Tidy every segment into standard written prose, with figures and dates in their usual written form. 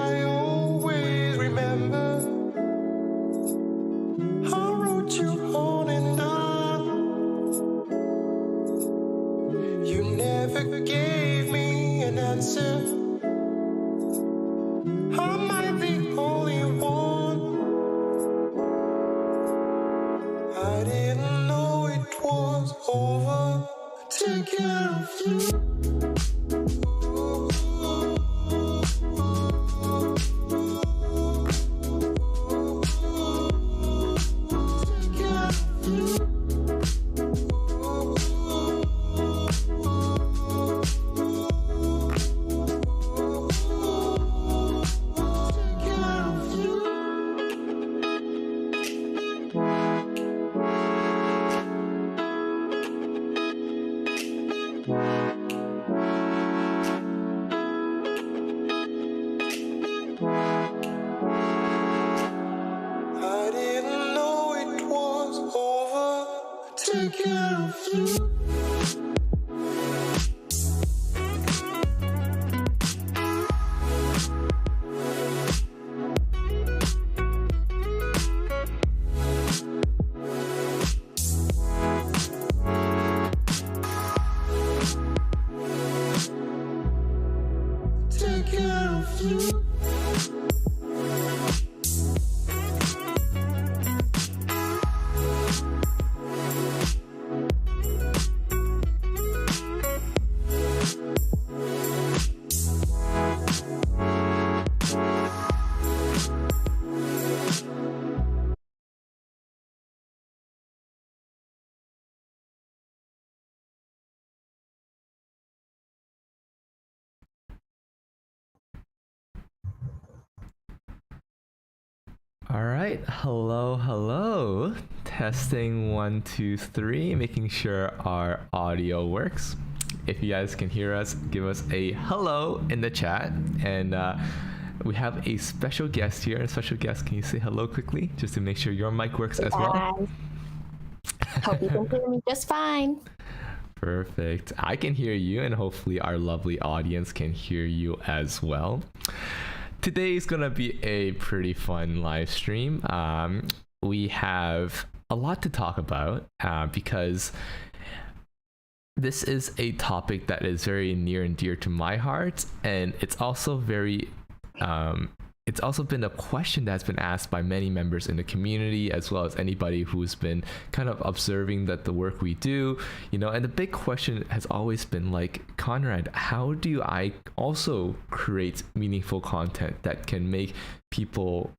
I always remember. I wrote you on and on. You never gave me an answer. Am I the only one? I didn't know it was over. Take care of you. I didn't know it was over. Take care of you. Take care of you. All right, hello. Testing 1, 2, 3, making sure our audio works. If you guys can hear us, give us a hello in the chat. And we have a special guest here. A special guest, can you say hello quickly, just to make sure your mic works as well? Hope you can hear me just fine. Perfect. I can hear you, and hopefully our lovely audience can hear you as well. Today is gonna be a pretty fun live stream. We have a lot to talk about because this is a topic that is very near and dear to my heart, and it's also it's also been a question that's been asked by many members in the community, as well as anybody who's been kind of observing that the work we do, and the big question has always been like, Conrad, how do I also create meaningful content that can make people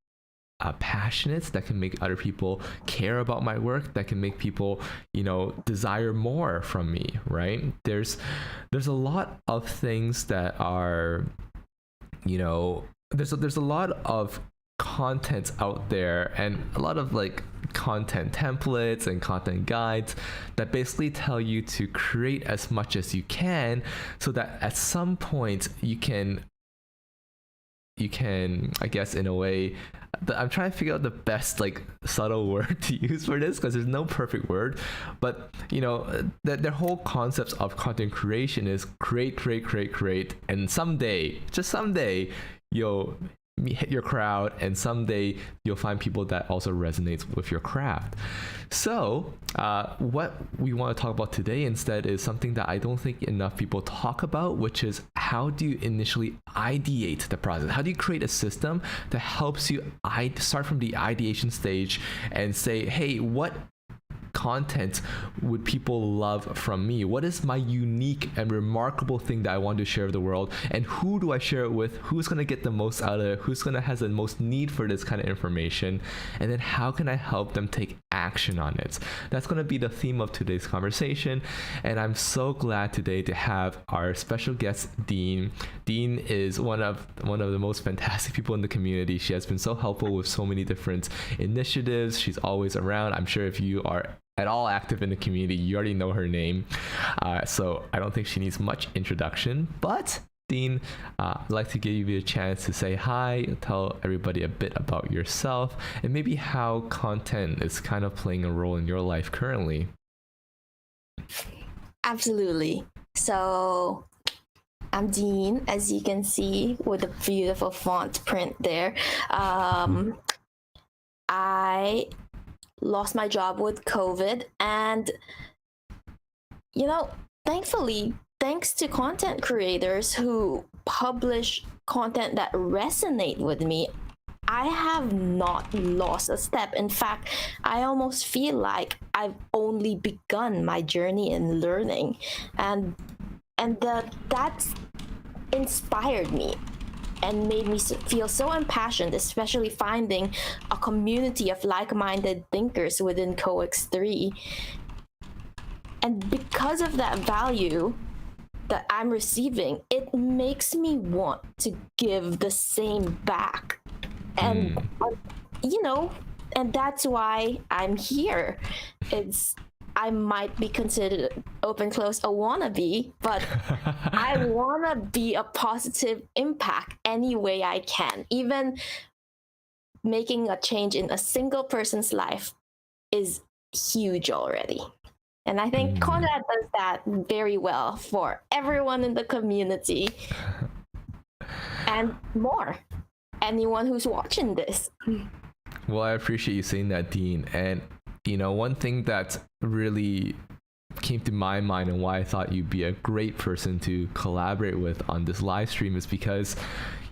passionate, that can make other people care about my work, that can make people, desire more from me, right? There's a lot of things that are, there's a lot of content out there, and a lot of like content templates and content guides that basically tell you to create as much as you can, so that at some point you can, I guess, in a way, I'm trying to figure out the best like subtle word to use for this, because there's no perfect word, but their whole concepts of content creation is create, and someday, just someday, you'll hit your crowd, and someday you'll find people that also resonates with your craft. So what we want to talk about today instead is something that I don't think enough people talk about, which is how do you initially ideate the process? How do you create a system that helps you start from the ideation stage and say, hey, what content would people love from me? What is my unique and remarkable thing that I want to share with the world? And who do I share it with? Who's going to get the most out of it? Who's going to has the most need for this kind of information? And then how can I help them take action on it? That's going to be the theme of today's conversation. And I'm so glad today to have our special guest, Dean. Dean is one of the most fantastic people in the community. She has been so helpful with so many different initiatives. She's always around. I'm sure if you are at all active in the community, you already know her name. So I don't think she needs much introduction, but Dean, I'd like to give you a chance to say hi, tell everybody a bit about yourself, and maybe how content is kind of playing a role in your life currently. Absolutely. So I'm Dean, as you can see with the beautiful font print there. I lost my job with COVID, and thankfully, thanks to content creators who publish content that resonate with me, I have not lost a step. In fact, I almost feel like I've only begun my journey in learning, and that's inspired me and made me feel so impassioned, especially finding a community of like-minded thinkers within COEX3. And because of that value that I'm receiving, it makes me want to give the same back. And and that's why I'm here. I might be considered open close a wannabe, but I want to be a positive impact any way I can. Even making a change in a single person's life is huge already. And I think Conrad does that very well for everyone in the community and more. Anyone who's watching this. Well, I appreciate you saying that, Dean. And one thing that really came to my mind and why I thought you'd be a great person to collaborate with on this live stream is because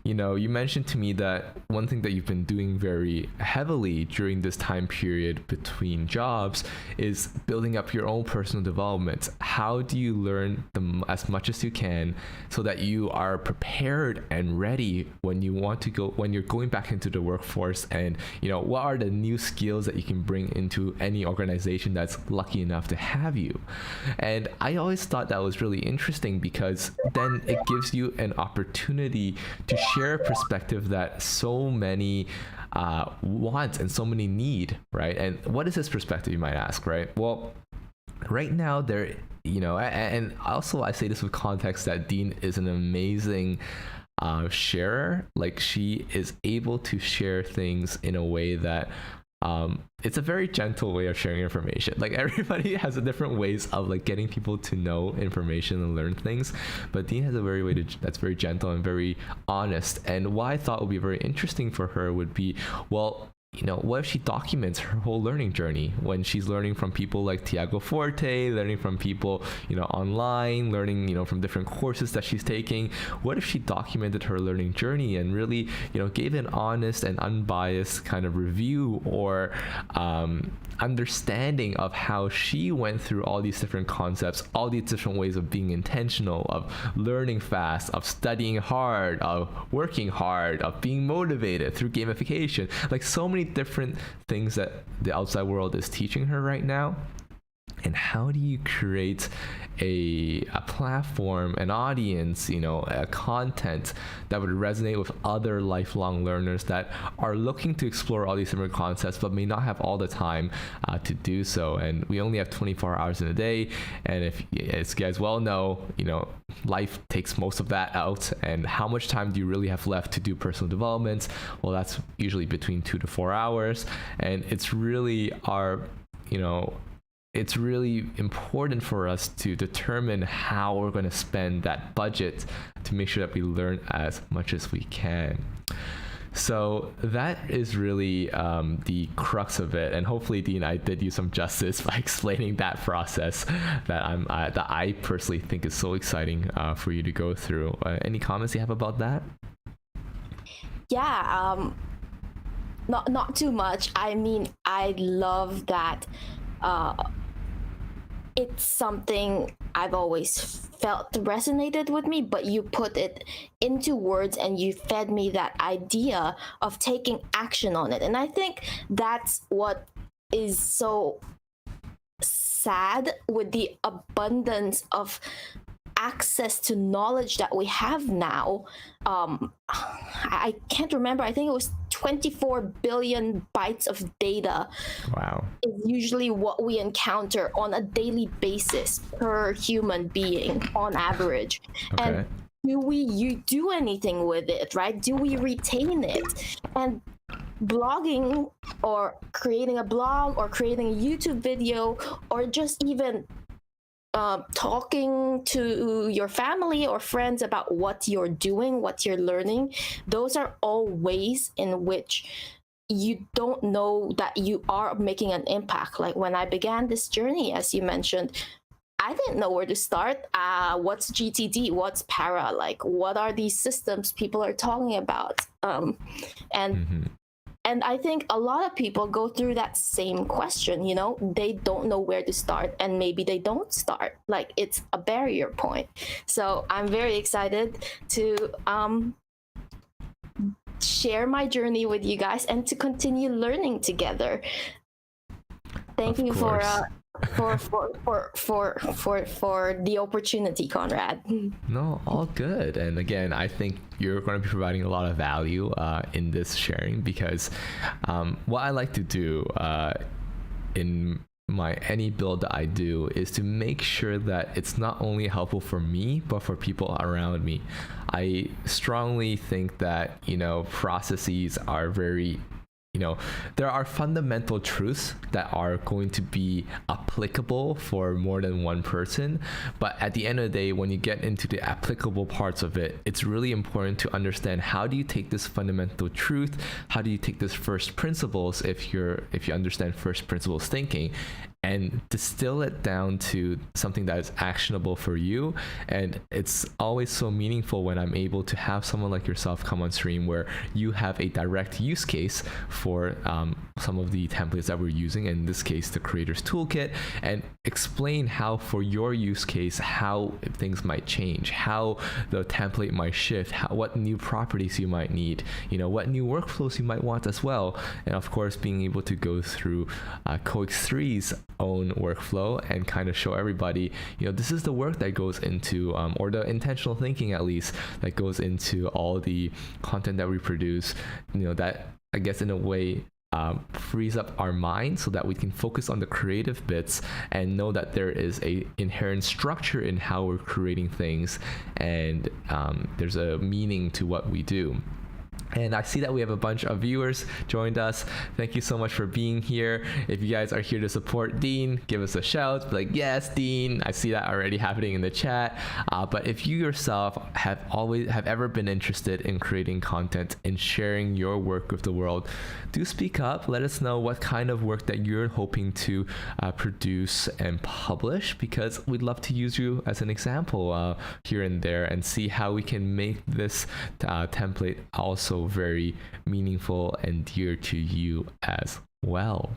you mentioned to me that one thing that you've been doing very heavily during this time period between jobs is building up your own personal development. How do you learn as much as you can so that you are prepared and ready when you're going back into the workforce? And what are the new skills that you can bring into any organization that's lucky enough to have you? And I always thought that was really interesting, because then it gives you an opportunity to share a perspective that so many want and so many need, right? And what is this perspective, you might ask, right? Well, right now there, and also I say this with context that Dean is an amazing sharer. Like, she is able to share things in a way that it's a very gentle way of sharing information. Like, everybody has a different ways of like getting people to know information and learn things, but Dean has a that's very gentle and very honest. And what I thought would be very interesting for her would be, well, what if she documents her whole learning journey when she's learning from people like Tiago Forte, learning from people, online, learning, from different courses that she's taking. What if she documented her learning journey and really, gave an honest and unbiased kind of review or understanding of how she went through all these different concepts, all these different ways of being intentional, of learning fast, of studying hard, of working hard, of being motivated through gamification, like so many different things that the outside world is teaching her right now. And how do you create a platform, an audience, a content that would resonate with other lifelong learners that are looking to explore all these different concepts but may not have all the time to do so? And we only have 24 hours in a day, and if, as you guys well know, life takes most of that out. And how much time do you really have left to do personal development? Well, that's usually between 2 to 4 hours, and it's really it's really important for us to determine how we're going to spend that budget to make sure that we learn as much as we can. So that is really the crux of it. And hopefully, Dean, I did you some justice by explaining that process that I personally think is so exciting for you to go through. Any comments you have about that? Yeah, not too much. I mean, I love that. It's something I've always felt resonated with me, but you put it into words and you fed me that idea of taking action on it. And I think that's what is so sad with the abundance of access to knowledge that we have now. I can't remember. I think it was 24 billion bytes of data. Wow. Is usually what we encounter on a daily basis per human being on average. Okay. And you do anything with it, right? Do we retain it? And blogging, or creating a blog, or creating a YouTube video, or just even talking to your family or friends about what you're doing, what you're learning, those are all ways in which you don't know that you are making an impact. Like when I began this journey, as you mentioned, I didn't know where to start. What's GTD? What's para? Like, what are these systems people are talking about? And and I think a lot of people go through that same question. You know, they don't know where to start, and maybe they don't start. Like, it's a barrier point. So I'm very excited to share my journey with you guys and to continue learning together. Thank you for the opportunity, Conrad. No, all good. And again, I think you're going to be providing a lot of value in this sharing, because what I like to do in any build that I do is to make sure that it's not only helpful for me but for people around me. I strongly think that, you know, processes are very, you know, there are fundamental truths that are going to be applicable for more than one person. But at the end of the day, when you get into the applicable parts of it, it's really important to understand, how do you take this fundamental truth? How do you take this first principles, if you understand first principles thinking, and distill it down to something that is actionable for you? And it's always so meaningful when I'm able to have someone like yourself come on stream, where you have a direct use case for some of the templates that we're using, in this case the Creators Toolkit, and explain how for your use case, how things might change, how the template might shift, what new properties you might need, you know, what new workflows you might want as well. And of course, being able to go through COIX3's own workflow and kind of show everybody, you know, this is the work that goes into, or the intentional thinking at least, that goes into all the content that we produce, you know, that I guess in a way frees up our mind so that we can focus on the creative bits and know that there is a inherent structure in how we're creating things, and there's a meaning to what we do. And I see that we have a bunch of viewers joined us. Thank you so much for being here. If you guys are here to support Dean, give us a shout. Be like, yes, Dean. I see that already happening in the chat. But if you yourself have ever been interested in creating content and sharing your work with the world, do speak up. Let us know what kind of work that you're hoping to produce and publish, because we'd love to use you as an example here and there, and see how we can make this template also very meaningful and dear to you as well.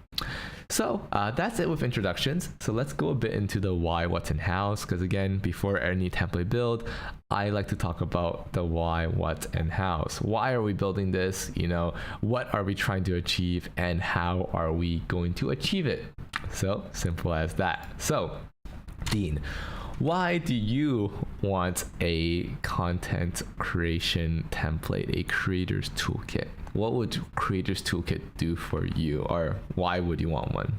So that's it with introductions. So let's go a bit into the why, what's, and hows, because again, before any template build, I like to talk about the why, what, and hows. Why are we building this? You know, what are we trying to achieve, and how are we going to achieve it? So simple as that. So Dean, why do you want a content creation template, a creator's toolkit? What would creator's toolkit do for you, or why would you want one?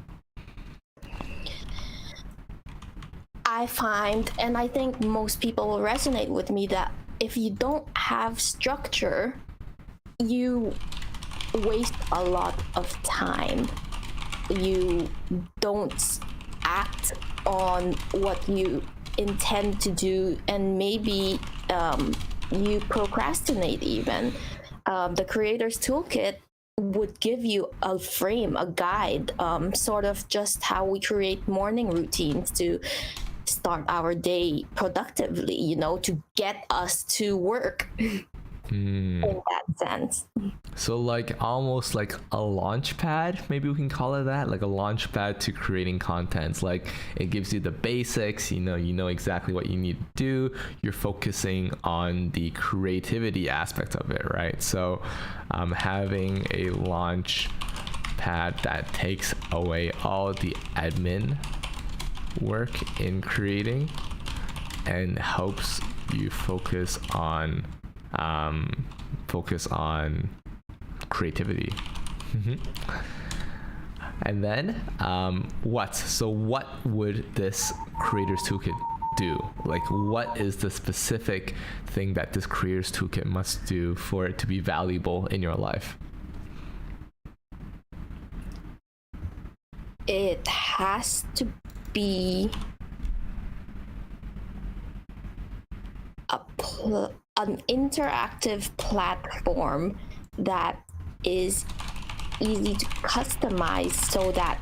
I find, and I think most people will resonate with me, that if you don't have structure, you waste a lot of time. You don't act on what you intend to do, and maybe you procrastinate even. The Creator's Toolkit would give you a frame, a guide, sort of just how we create morning routines to start our day productively, you know, to get us to work. In that sense. So like almost like a launch pad, maybe we can call it that, like a launch pad to creating contents. Like it gives you the basics, you know exactly what you need to do. You're focusing on the creativity aspect of it, right? So having a launch pad that takes away all the admin work in creating and helps you focus on creativity. And then what? So what would this Creators Toolkit do? Like, what is the specific thing that this Creators Toolkit must do for it to be valuable in your life? It has to be an interactive platform that is easy to customize, so that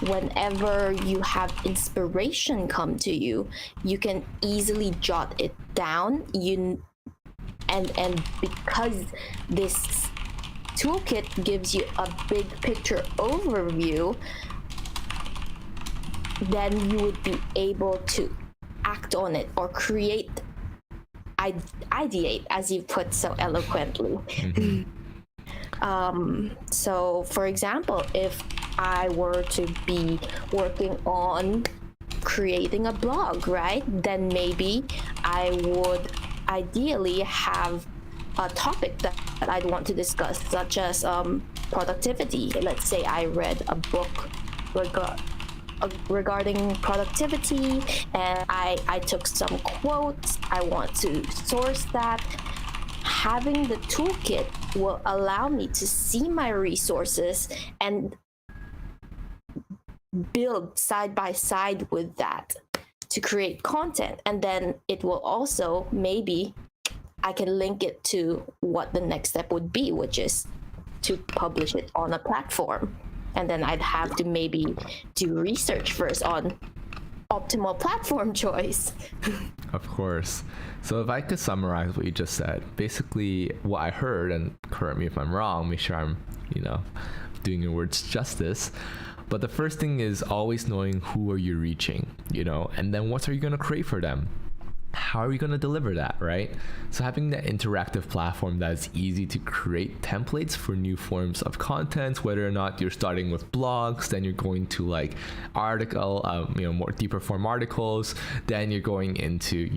whenever you have inspiration come to you, you can easily jot it down. And because this toolkit gives you a big picture overview, then you would be able to act on it or ideate, as you put so eloquently. So for example, if I were to be working on creating a blog, right, then maybe I would ideally have a topic that I'd want to discuss, such as productivity. Let's say I read a book regarding productivity, and I took some quotes. I want to source that. Having the toolkit will allow me to see my resources and build side by side with that to create content. And then it will also, maybe I can link it to what the next step would be, which is to publish it on a platform. And then I'd have to maybe do research first on optimal platform choice. Of course. So if I could summarize what you just said, basically what I heard, and correct me if I'm wrong, make sure I'm, doing your words justice. But the first thing is always knowing who are you reaching, and then what are you going to create for them? How are you going to deliver that, right? So having that interactive platform that's easy to create templates for new forms of content, whether or not you're starting with blogs, then you're going to like article, more deeper form articles, then you're going into,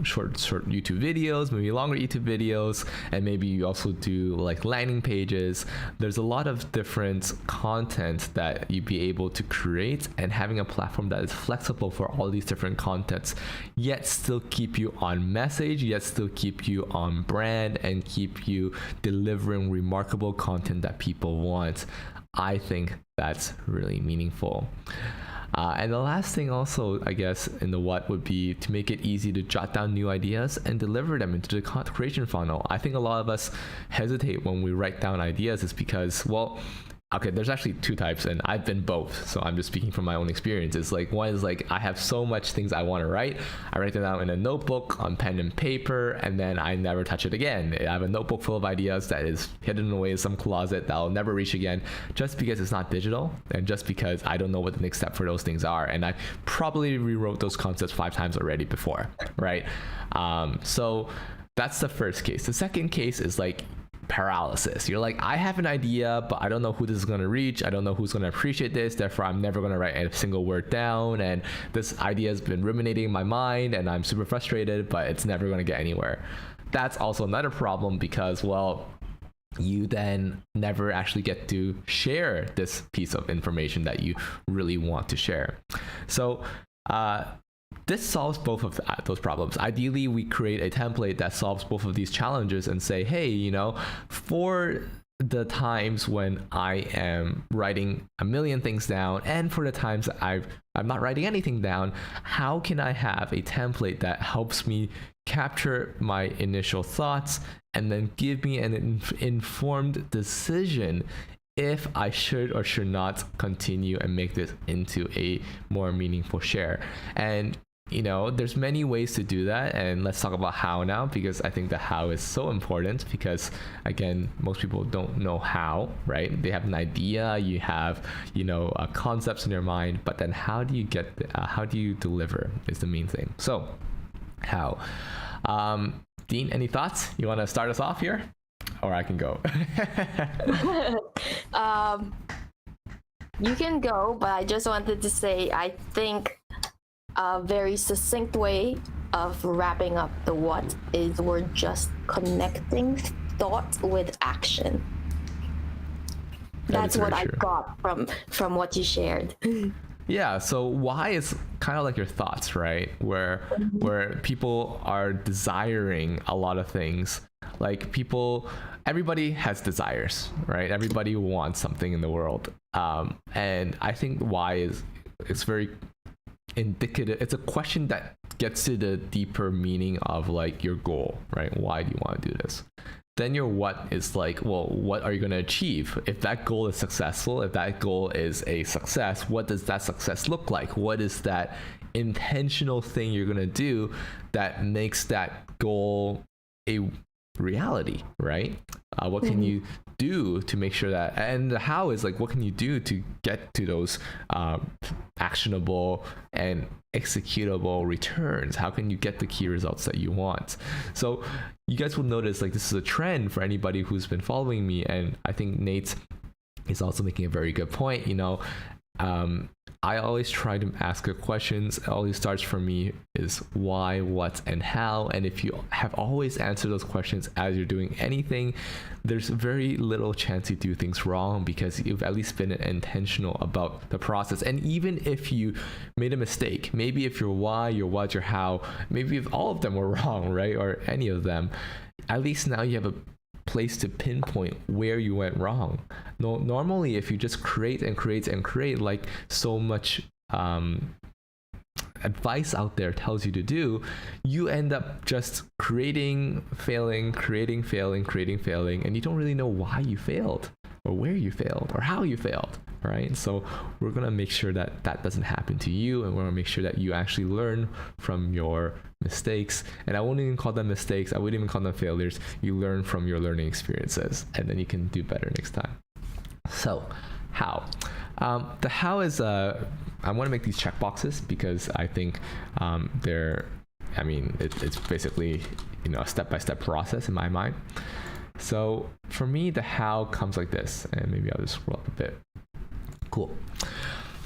short YouTube videos, maybe longer YouTube videos, and maybe you also do like landing pages. There's a lot of different content that you'd be able to create, and having a platform that is flexible for all these different contents, yet still keep you on message, yet still keep you on brand, and keep you delivering remarkable content that people want. I think that's really meaningful. And the last thing also, I guess, in the what would be to make it easy to jot down new ideas and deliver them into the content creation funnel. I think a lot of us hesitate when we write down ideas is because, okay, there's actually two types, and I've been both, so I'm just speaking from my own experiences. Like, one is like, I have so much things I want to write. I write them down in a notebook on pen and paper, and then I never touch it again. I have a notebook full of ideas that is hidden away in some closet that I'll never reach again, just because it's not digital, and just because I don't know what the next step for those things are. And I probably rewrote those concepts 5 times already before, right? So that's the first case. The second case is like paralysis. You're like, I have an idea, but I don't know who this is going to reach. I don't know who's going to appreciate this. Therefore, I'm never going to write a single word down. And this idea has been ruminating in my mind, and I'm super frustrated, but it's never going to get anywhere. That's also another problem because, you then never actually get to share this piece of information that you really want to share. So, this solves both of those problems. Ideally, we create a template that solves both of these challenges and say, hey, for the times when I am writing a million things down, and for the times that I'm not writing anything down, how can I have a template that helps me capture my initial thoughts and then give me an informed decision if I should or should not continue and make this into a more meaningful share? And there's many ways to do that, and let's talk about how now, because I think the how is so important, because again, most people don't know how, right? They have an idea, you have concepts in your mind, but then how do you deliver is the main thing. So how? Dean, any thoughts? You want to start us off here, or I can go? You can go, but I just wanted to say, I think a very succinct way of wrapping up the what is we're just connecting thought with action. That's what I got from what you shared. Yeah, so why is kind of like your thoughts, right? Where people are desiring a lot of things. Like everybody has desires, right? Everybody wants something in the world. And I think why is it's very indicative. It's a question that gets to the deeper meaning of like your goal, right? Why do you want to do this? Then your what is like, well, what are you going to achieve? If that goal is successful, if that goal is a success, what does that success look like? What is that intentional thing you're going to do that makes that goal a reality, right? What can you do to make sure that, and the how is like, what can you do to get to those actionable and executable returns? How can you get the key results that you want? So you guys will notice like this is a trend for anybody who's been following me, and I think Nate is also making a very good point. You know, I always try to ask questions. It always starts for me is why, what, and how. And if you have always answered those questions as you're doing anything, there's very little chance you do things wrong because you've at least been intentional about the process. And even if you made a mistake, maybe if your why, your what, your how, maybe if all of them were wrong, right? Or any of them, at least now you have a place to pinpoint where you went wrong. No, normally if you just create and create and create, like so much advice out there tells you to do, you end up just creating, failing, creating, failing, creating, failing, and you don't really know why you failed or where you failed or how you failed, right? So we're gonna make sure that that doesn't happen to you, and we're gonna make sure that you actually learn from your mistakes. And I won't even call them mistakes, I wouldn't even call them failures. You learn from your learning experiences, and then you can do better next time. So how? The how is I want to make these checkboxes because I think it's basically, you know, a step-by-step process in my mind. So for me, the how comes like this, and maybe I'll just scroll up a bit. Cool.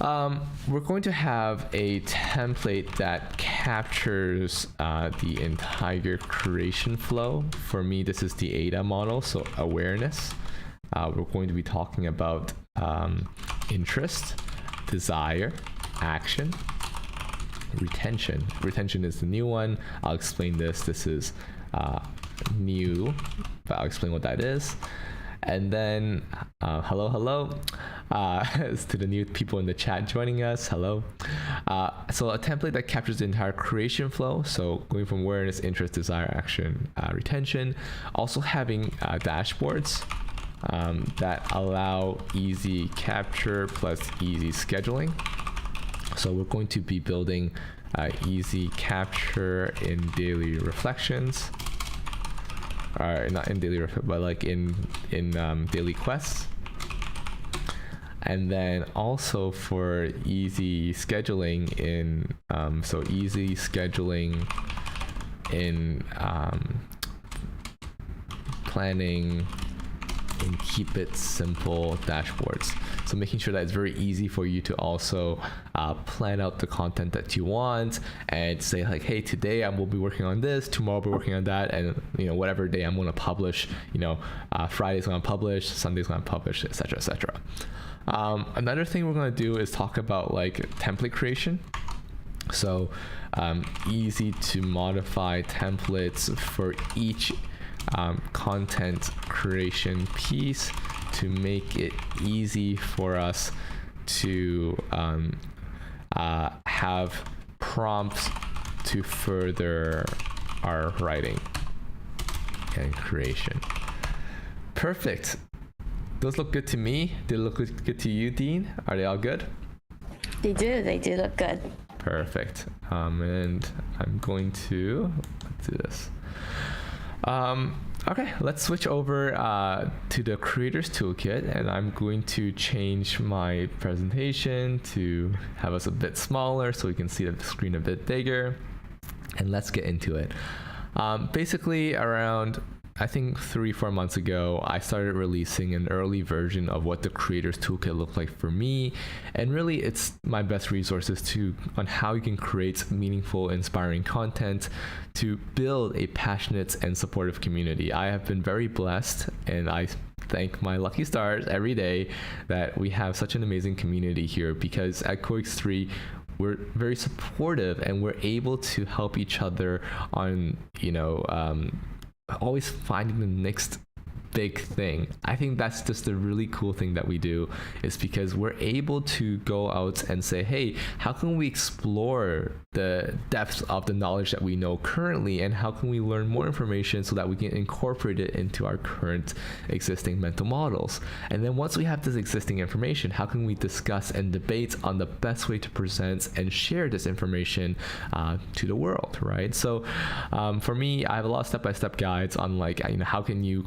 We're going to have a template that captures the entire creation flow. For me, this is the AIDA model, so awareness. We're going to be talking about interest, desire, action, retention. Retention is the new one. I'll explain this. This is new, but I'll explain what that is. And then hello to the new people in the chat joining us, hello. So a template that captures the entire creation flow, so going from awareness, interest, desire, action, retention. Also having dashboards that allow easy capture plus easy scheduling. So we're going to be building easy capture in daily reflections. Not in daily but like in daily quests. And then also for easy scheduling in easy scheduling in planning and keep it simple dashboards. So making sure that it's very easy for you to also plan out the content that you want and say like, hey, today I will be working on this, tomorrow I'll be working on that, and you know, whatever day I'm going to publish, you know, Friday's going to publish, Sunday's going to publish, etc., etc. Another thing we're going to do is talk about like template creation. So easy to modify templates for each content creation piece to make it easy for us to have prompts to further our writing and creation. Perfect. Those look good to me. They look good to you, Dean. Are they all good? They do look good. Perfect. And I'm going to do this. Okay, let's switch over to the Creators Toolkit, and I'm going to change my presentation to have us a bit smaller so we can see the screen a bit bigger, and let's get into it. Basically, around I think 3-4 months ago, I started releasing an early version of what the Creators Toolkit looked like for me. And really, it's my best resources on how you can create meaningful, inspiring content to build a passionate and supportive community. I have been very blessed, and I thank my lucky stars every day that we have such an amazing community here, because at CoX3, we're very supportive and we're able to help each other on, always finding the next big thing. I think that's just the really cool thing that we do, is because we're able to go out and say, hey, how can we explore the depths of the knowledge that we know currently, and how can we learn more information so that we can incorporate it into our current existing mental models? And then once we have this existing information, how can we discuss and debate on the best way to present and share this information to the world, right? So for me, I have a lot of step-by-step guides on like, how can you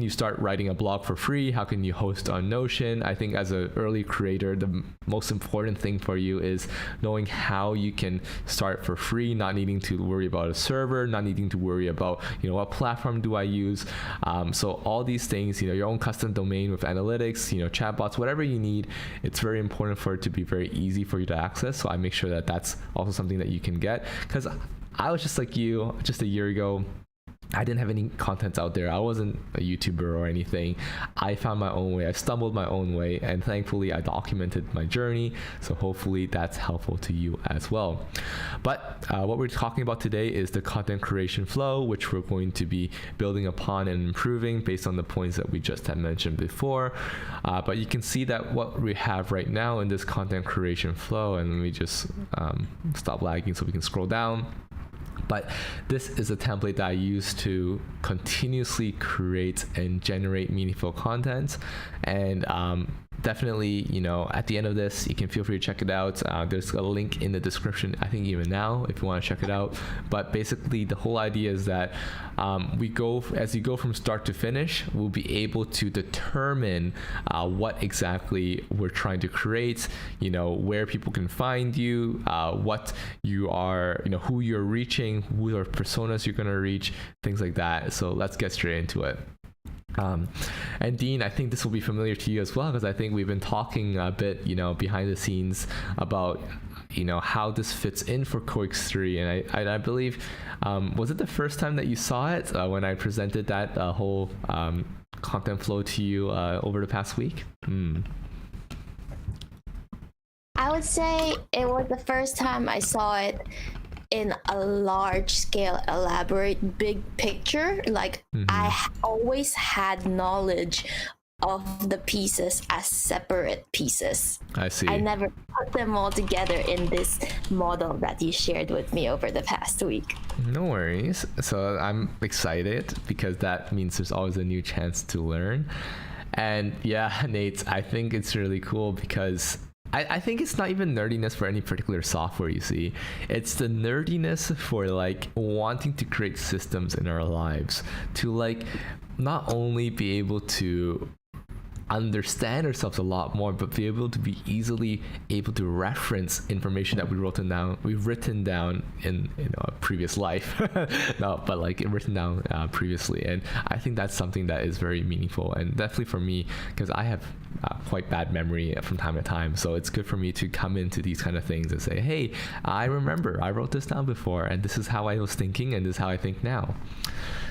start writing a blog for free? How can you host on Notion? I think as an early creator, the most important thing for you is knowing how you can start for free, not needing to worry about a server, not needing to worry about, what platform do I use? So all these things, your own custom domain with analytics, chatbots, whatever you need, it's very important for it to be very easy for you to access. So I make sure that that's also something that you can get, because I was just like you, just a year ago. I didn't have any content out there. I wasn't a YouTuber or anything. I found my own way. I stumbled my own way, and thankfully I documented my journey. So hopefully that's helpful to you as well. But what we're talking about today is the content creation flow, which we're going to be building upon and improving based on the points that we just had mentioned before. But you can see that what we have right now in this content creation flow, and let me just stop lagging so we can scroll down. But this is a template that I use to continuously create and generate meaningful content. And definitely, at the end of this, you can feel free to check it out. There's a link in the description, I think even now, if you want to check it out. But basically, the whole idea is that as you go from start to finish, we'll be able to determine what exactly we're trying to create, where people can find you, what you are, who you're reaching, who are personas you're going to reach, things like that. So let's get straight into it. And Dean, I think this will be familiar to you as well, because I think we've been talking a bit, behind the scenes about, how this fits in for COIX3. And I believe, was it the first time that you saw it when I presented that whole content flow to you over the past week? I would say it was the first time I saw it in a large scale, elaborate, big picture. Like, I always had knowledge of the pieces as separate pieces. I see. I never put them all together in this model that you shared with me over the past week. No worries. So I'm excited, because that means there's always a new chance to learn. And yeah, Nate, I think it's really cool, because I think it's not even nerdiness for any particular software, you see. It's the nerdiness for like wanting to create systems in our lives to like not only be able to understand ourselves a lot more, but be able to be easily able to reference information that we've written down in a previous life. No, but like written down previously. And I think that's something that is very meaningful, and definitely for me, because I have quite bad memory from time to time. So it's good for me to come into these kind of things and say, hey, I remember I wrote this down before, and this is how I was thinking, and this is how I think now.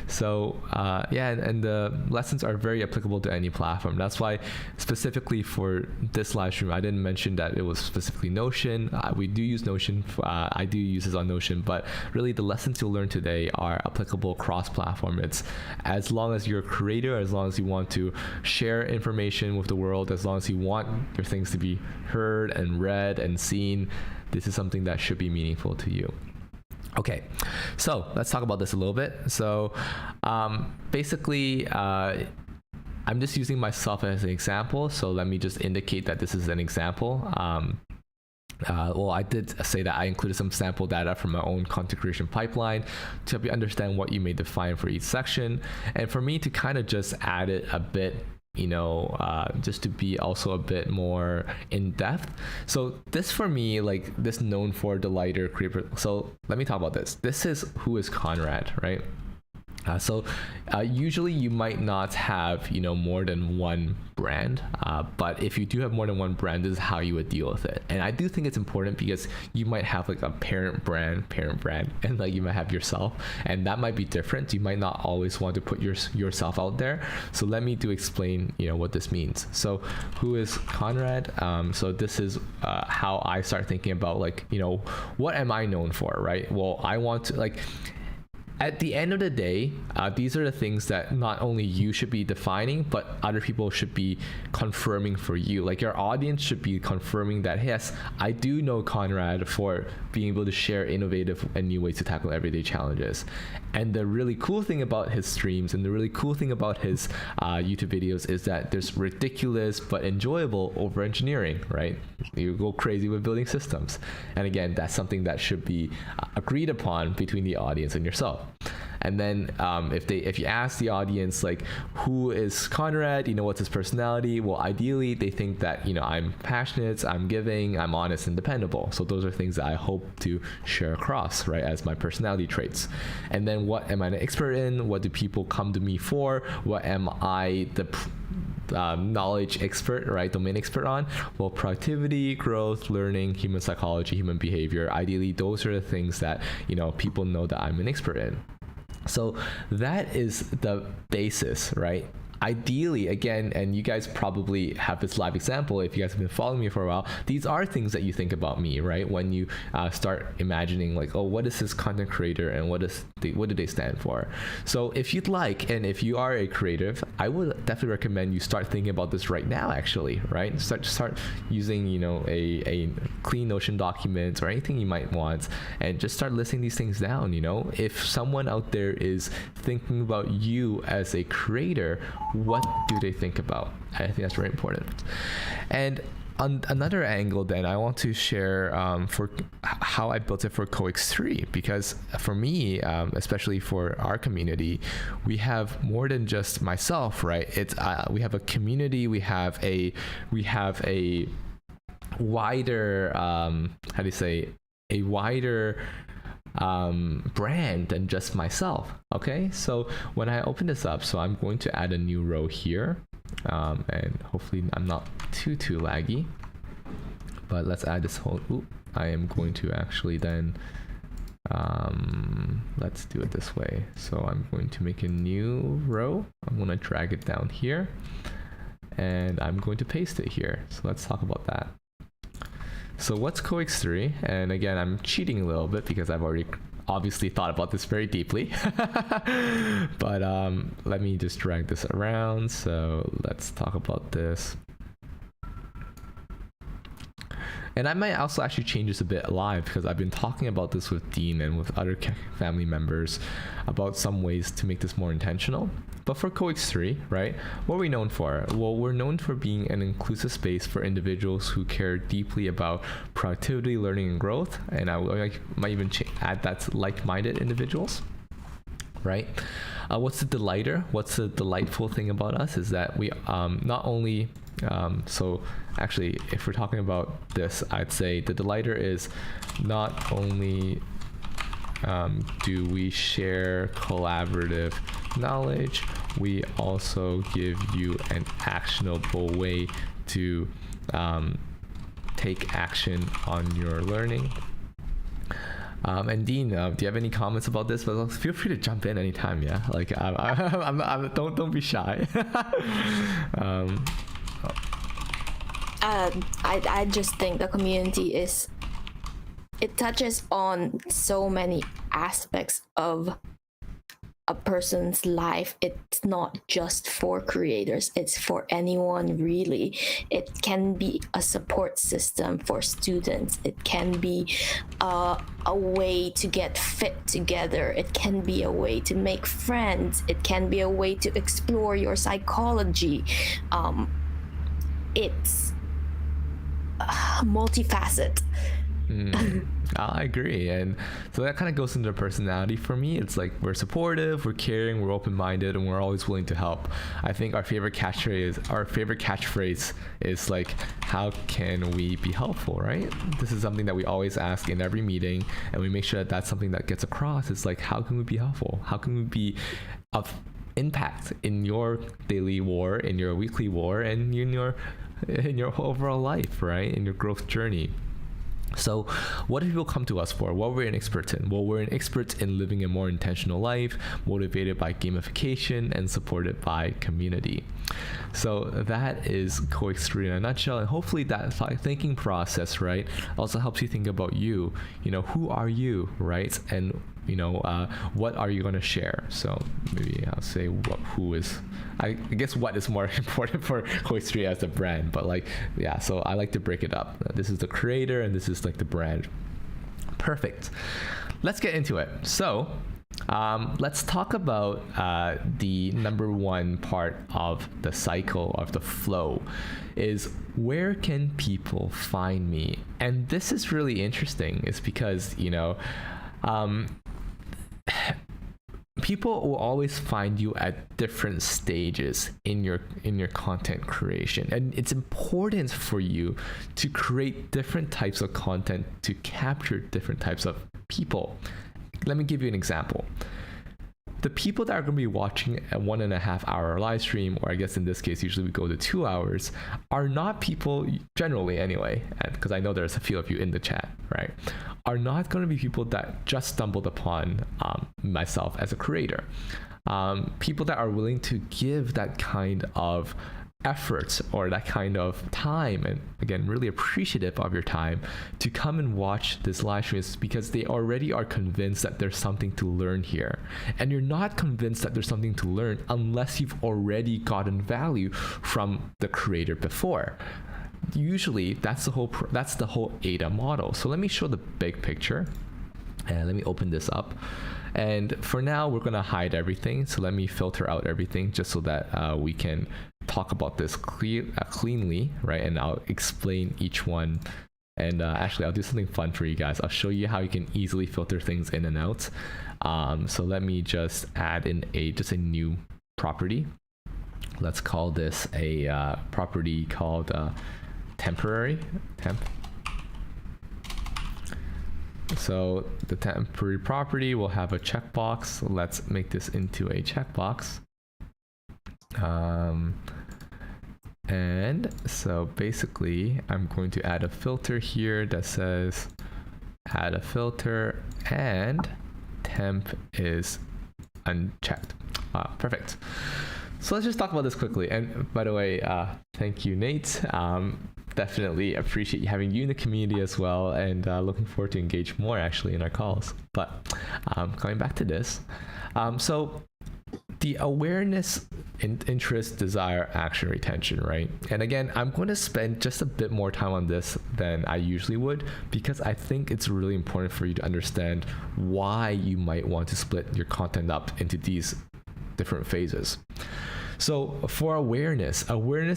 So and the lessons are very applicable to any platform. That's why specifically for this live stream, I didn't mention that it was specifically Notion. We do use Notion. I do use this on Notion, but really the lessons you'll learn today are applicable cross-platform. It's as long as you're a creator, as long as you want to share information with the world, as long as you want your things to be heard and read and seen, this is something that should be meaningful to you. Okay, so let's talk about this a little bit. So basically, I'm just using myself as an example. So let me just indicate that this is an example. I did say that I included some sample data from my own content creation pipeline to help you understand what you may define for each section. And for me to kind of just add it a bit, just to be also a bit more in depth. So this for me, like this known for the lighter creator. So let me talk about this. This is who is Conrad, right? Usually you might not have, more than one brand, but if you do have more than one brand, this is how you would deal with it. And I do think it's important because you might have like a parent brand, and like you might have yourself, and that might be different. You might not always want to put yourself out there. So let me explain, what this means. So who is Conrad? So this is how I start thinking about like, what am I known for, right? Well, I want to like, at the end of the day, these are the things that not only you should be defining, but other people should be confirming for you. Like your audience should be confirming that, yes, I do know Conrad for being able to share innovative and new ways to tackle everyday challenges. And the really cool thing about his streams and the really cool thing about his YouTube videos is that there's ridiculous but enjoyable over engineering, right? You go crazy with building systems. And again, that's something that should be agreed upon between the audience and yourself. And then if you ask the audience, like, who is Conrad, what's his personality? Well, ideally they think that, I'm passionate, I'm giving, I'm honest and dependable. So those are things that I hope to share across, right, as my personality traits. And then what am I an expert in? What do people come to me for? What am I the knowledge expert, right, domain expert on? Well, productivity, growth, learning, human psychology, human behavior. Ideally, those are the things that, people know that I'm an expert in. So that is the basis, right? Ideally, again, and you guys probably have this live example if you guys have been following me for a while, these are things that you think about me, right? When you start imagining like, oh, what is this content creator and what do they stand for? So if you'd like, and if you are a creative, I would definitely recommend you start thinking about this right now, actually, right? Start using, a clean Notion document or anything you might want, and just start listing these things down. If someone out there is thinking about you as a creator, what do they think about? I think that's very important. And on another angle, then I want to share for how I built it for CoX3, because for me, especially for our community, we have more than just myself, right? It's we have a community, we have a wider a wider brand than just myself. Okay, so when I open this up, so I'm going to add a new row here, and hopefully I'm not too laggy, but let's add this whole I am going to actually then let's do it this way. So I'm going to make a new row. I'm going to drag it down here and I'm going to paste it here. So let's talk about that. So what's CoX3? And again, I'm cheating a little bit because I've already obviously thought about this very deeply. But let me just drag this around. So let's talk about this. And I might also actually change this a bit live because I've been talking about this with Dean and with other family members about some ways to make this more intentional. But for CoX3, right, what are we known for? Well, we're known for being an inclusive space for individuals who care deeply about productivity, learning, and growth. And I might even add that's like-minded individuals, right? What's the delighter? What's the delightful thing about us is that we not only so actually, if we're talking about this, I'd say the delighter is not only do we share collaborative knowledge, we also give you an actionable way to take action on your learning. And Dean, do you have any comments about this? But feel free to jump in anytime. Yeah, like don't be shy. I just think the community it touches on so many aspects of a person's life. It's not just for creators, it's for anyone really. It can be a support system for students, it can be a way to get fit together, it can be a way to make friends, it can be a way to explore your psychology. It's multifaceted. I agree. And so that kind of goes into personality for me. It's like we're supportive, we're caring, we're open-minded, and we're always willing to help. I think our favorite catchphrase is like, how can we be helpful, right? This is something that we always ask in every meeting, and we make sure that that's something that gets across. It's like, how can we be helpful? How can we be of impact in your daily war, in your weekly war, and in your overall life, right? In your growth journey. So what do people come to us for? What are we an expert in? Well, we're an expert in living a more intentional life, motivated by gamification and supported by community. So that is CoX3 in a nutshell. And hopefully that thinking process, right, also helps you think about you. Who are you, right? And what are you going to share? So maybe I'll say I guess what is more important for Hoist3 as a brand, but so I like to break it up. This is the creator and this is like the brand. Perfect. Let's get into it. So let's talk about the number one part of the cycle, of the flow, is where can people find me? And this is really interesting. It's because, people will always find you at different stages in your content creation, and it's important for you to create different types of content to capture different types of people. Let me give you an example. The people that are going to be watching a 1.5 hour live stream, or I guess in this case, usually we go to 2 hours, are not people, generally anyway, because I know there's a few of you in the chat, right, are not going to be people that just stumbled upon myself as a creator. People that are willing to give that kind of efforts or that kind of time, and again, really appreciative of your time to come and watch this live stream, is because they already are convinced that there's something to learn here. And you're not convinced that there's something to learn unless you've already gotten value from the creator before. Usually that's the whole AIDA model. So let me show the big picture, and let me open this up. And for now, we're going to hide everything. So let me filter out everything just so that we can talk about this cleanly, right? And I'll explain each one. And actually, I'll do something fun for you guys. I'll show you how you can easily filter things in and out. So let me just add in just a new property. Let's call this a property called temporary temp. So the temporary property will have a checkbox. Let's make this into a checkbox. And so basically I'm going to add a filter here that says add a filter and temp is unchecked. Perfect. So let's just talk about this quickly. And by the way, thank you, Nate. Definitely appreciate having you in the community as well, and looking forward to engage more actually in our calls. But going back to this, so the awareness, interest, desire, action, retention, right? And again, I'm going to spend just a bit more time on this than I usually would, because I think it's really important for you to understand why you might want to split your content up into these different phases. So for awareness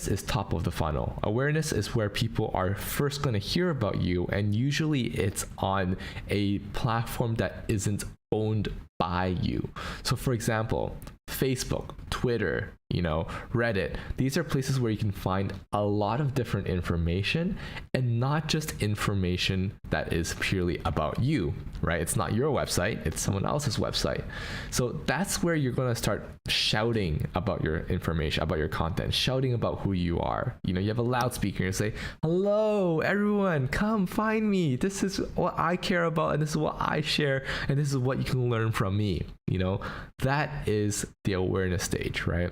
is top of the funnel. Awareness is where people are first going to hear about you, and usually it's on a platform that isn't owned by you. So for example, Facebook, Twitter, Reddit, these are places where you can find a lot of different information, and not just information that is purely about you, right? It's not your website, it's someone else's website. So that's where you're going to start shouting about your information, about your content, shouting about who you are. You have a loudspeaker and you say, hello, everyone, come find me. This is what I care about, and this is what I share, and this is what you can learn from me. That is the awareness stage, right?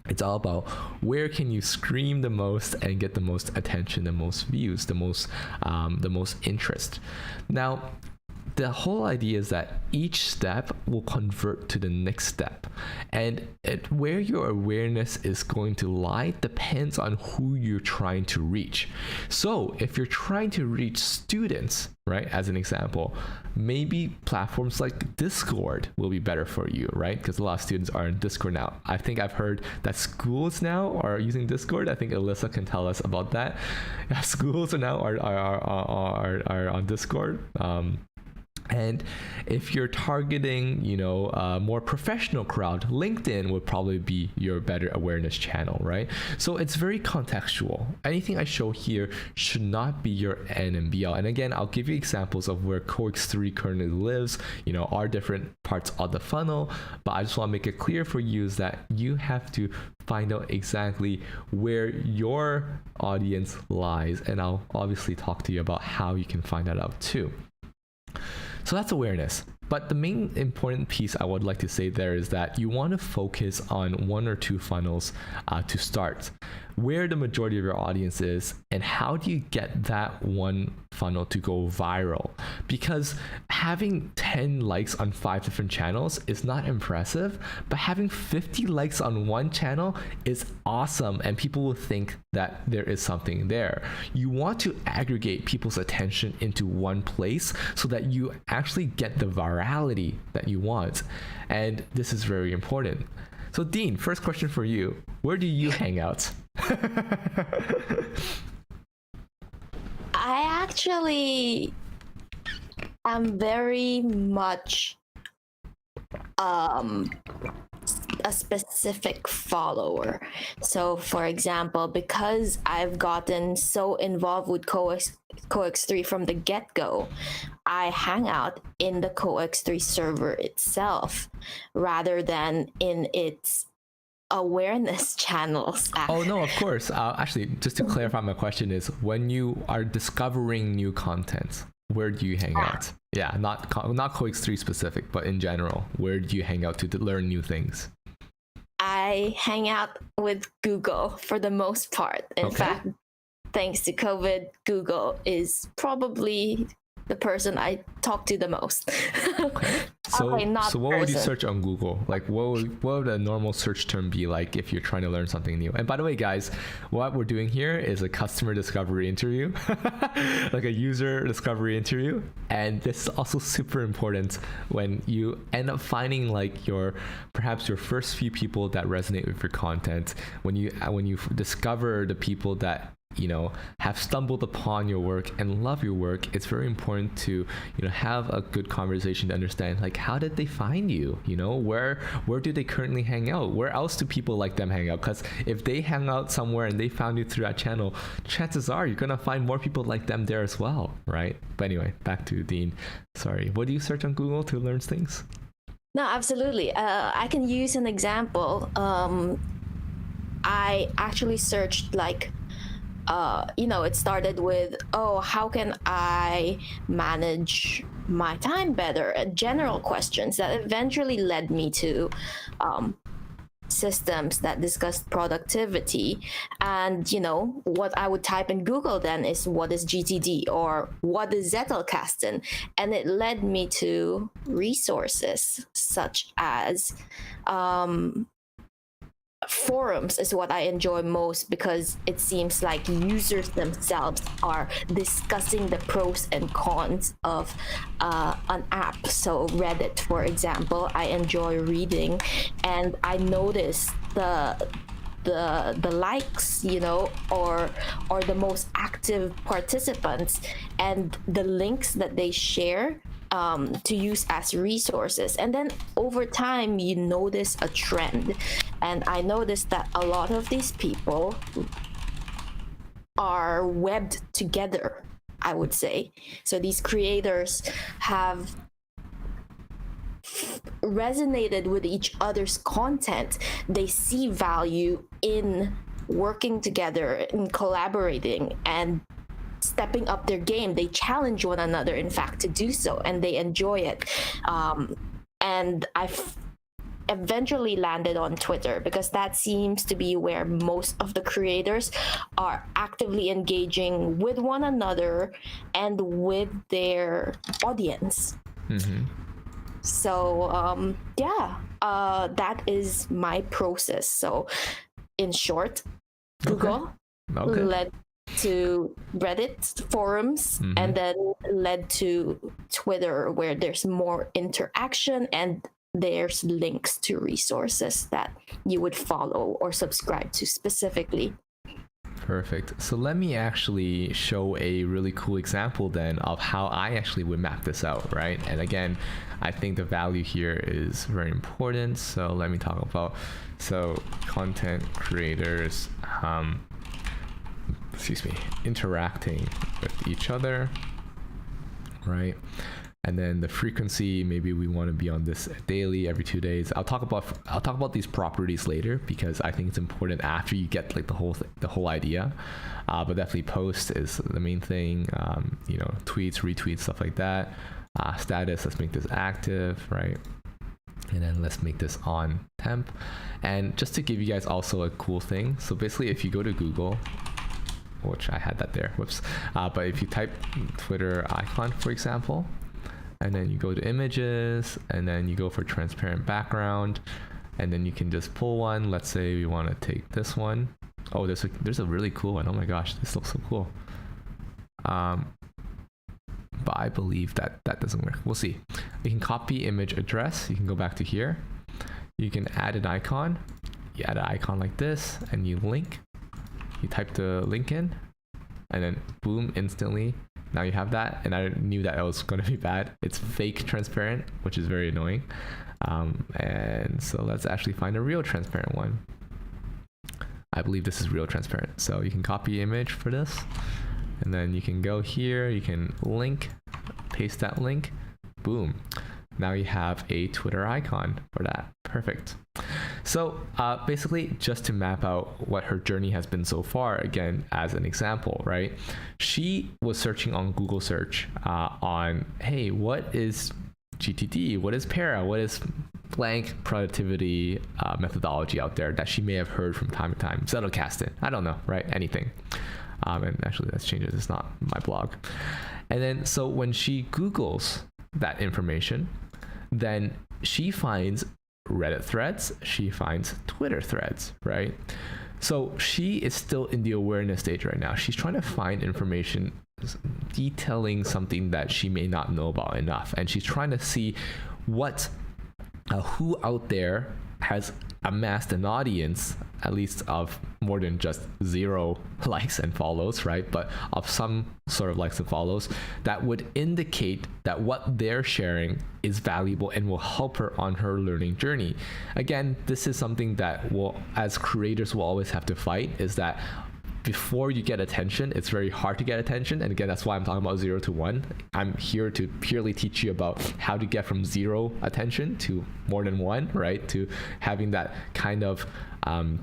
It's all about where can you scream the most and get the most attention, the most views, the most interest. Now, the whole idea is that each step will convert to the next step, and where your awareness is going to lie depends on who you're trying to reach. So if you're trying to reach students, right, as an example, maybe platforms like Discord will be better for you, right? Because a lot of students are in Discord now. I think I've heard that schools now are using Discord. I think Alyssa can tell us about that. Schools are now are on Discord. And if you're targeting, a more professional crowd, LinkedIn would probably be your better awareness channel, right? So it's very contextual. Anything I show here should not be your end and be all. And again, I'll give you examples of where Coix3 currently lives, are different parts of the funnel, but I just want to make it clear for you is that you have to find out exactly where your audience lies. And I'll obviously talk to you about how you can find that out too. So that's awareness. But the main important piece I would like to say there is that you want to focus on one or two funnels to start, where the majority of your audience is, and how do you get that one funnel to go viral, because having 10 likes on 5 different channels is not impressive, but having 50 likes on one channel is awesome, and people will think that there is something there. You want to aggregate people's attention into one place so that you actually get the virality that you want, and this is very important. So Dean, first question for you. Where do you hang out? I actually am very much a specific follower. So for example, because I've gotten so involved with CoX3 from the get-go, I hang out in the CoX3 server itself rather than in its awareness channels. Oh no, of course. Actually, just to clarify, my question is, when you are discovering new content, where do you hang out? Yeah, not CoX3 specific, but in general, where do you hang out to learn new things? I hang out with Google for the most part. In fact, thanks to COVID, Google is probably the person I talk to the most. So what would you search on Google? Like, what would a normal search term be like if you're trying to learn something new? And by the way, guys, what we're doing here is a customer discovery interview, like a user discovery interview. And this is also super important when you end up finding like perhaps your first few people that resonate with your content. When you discover the people that have stumbled upon your work and love your work, it's very important to have a good conversation to understand, like, how did they find you? Where do they currently hang out? Where else do people like them hang out? Because if they hang out somewhere and they found you through that channel, chances are you're gonna find more people like them there as well, right? But anyway, back to Dean. Sorry, what do you search on Google to learn things? No, absolutely. I can use an example. I actually searched like it started with, how can I manage my time better? General questions that eventually led me to systems that discussed productivity. And, what I would type in Google then is, what is GTD or what is Zettelkasten? And it led me to resources such as forums is what I enjoy most, because it seems like users themselves are discussing the pros and cons of an app. So Reddit, for example, I enjoy reading, and I notice the likes, or the most active participants and the links that they share to use as resources. And then over time you notice a trend, and I noticed that a lot of these people are webbed together, I would say. So these creators have resonated with each other's content. They see value in working together, in collaborating, and stepping up their game. They challenge one another, in fact, to do so, and they enjoy it. And I've eventually landed on Twitter, because that seems to be where most of the creators are actively engaging with one another and with their audience. Mm-hmm. So that is my process. So in short, Google led to Reddit forums, mm-hmm. and then led to Twitter, where there's more interaction and there's links to resources that you would follow or subscribe to specifically. Perfect. So let me actually show a really cool example then of how I actually would map this out, right? And again, I think the value here is very important. So let me talk about, content creators, interacting with each other, right? And then the frequency, maybe we want to be on this daily, every 2 days. I'll talk about these properties later, because I think it's important after you get like the whole idea. But definitely post is the main thing. Tweets, retweets, stuff like that. Status, let's make this active, right? And then let's make this on temp. And just to give you guys also a cool thing. So basically, if you go to Google, which I had that there, whoops. But if you type Twitter icon, for example, and then you go to images, and then you go for transparent background, and then you can just pull one. Let's say we want to take this one. Oh, there's a really cool one. Oh my gosh, this looks so cool. But I believe that doesn't work. We'll see. You can copy image address. You can go back to here. You can add an icon. You add an icon like this, and you link. You type the link in, and then boom, instantly. Now you have that, and I knew that was going to be bad. It's fake transparent, which is very annoying. And so let's actually find a real transparent one. I believe this is real transparent. So you can copy image for this, and then you can go here, you can link, paste that link, boom. Now you have a Twitter icon for that. Perfect. So basically, just to map out what her journey has been so far, again, as an example, right? She was searching on Google search on, hey, what is GTD? What is Para? What is blank productivity methodology out there that she may have heard from time to time? Zettelkasten. I don't know, right? Anything. And actually, let's change it. It's not my blog. And then, so when she Googles that information, then she finds Reddit threads, she finds Twitter threads, right? So she is still in the awareness stage right now. She's trying to find information detailing something that she may not know about enough. And she's trying to see what, who out there has amassed an audience, at least of more than just 0 likes and follows, right? But of some sort of likes and follows that would indicate that what they're sharing is valuable and will help her on her learning journey. Again, this is something that will, as creators, will always have to fight, is that before you get attention, it's very hard to get attention. And again, that's why I'm talking about 0 to 1. I'm here to purely teach you about how to get from 0 attention to more than 1, right? To having that kind of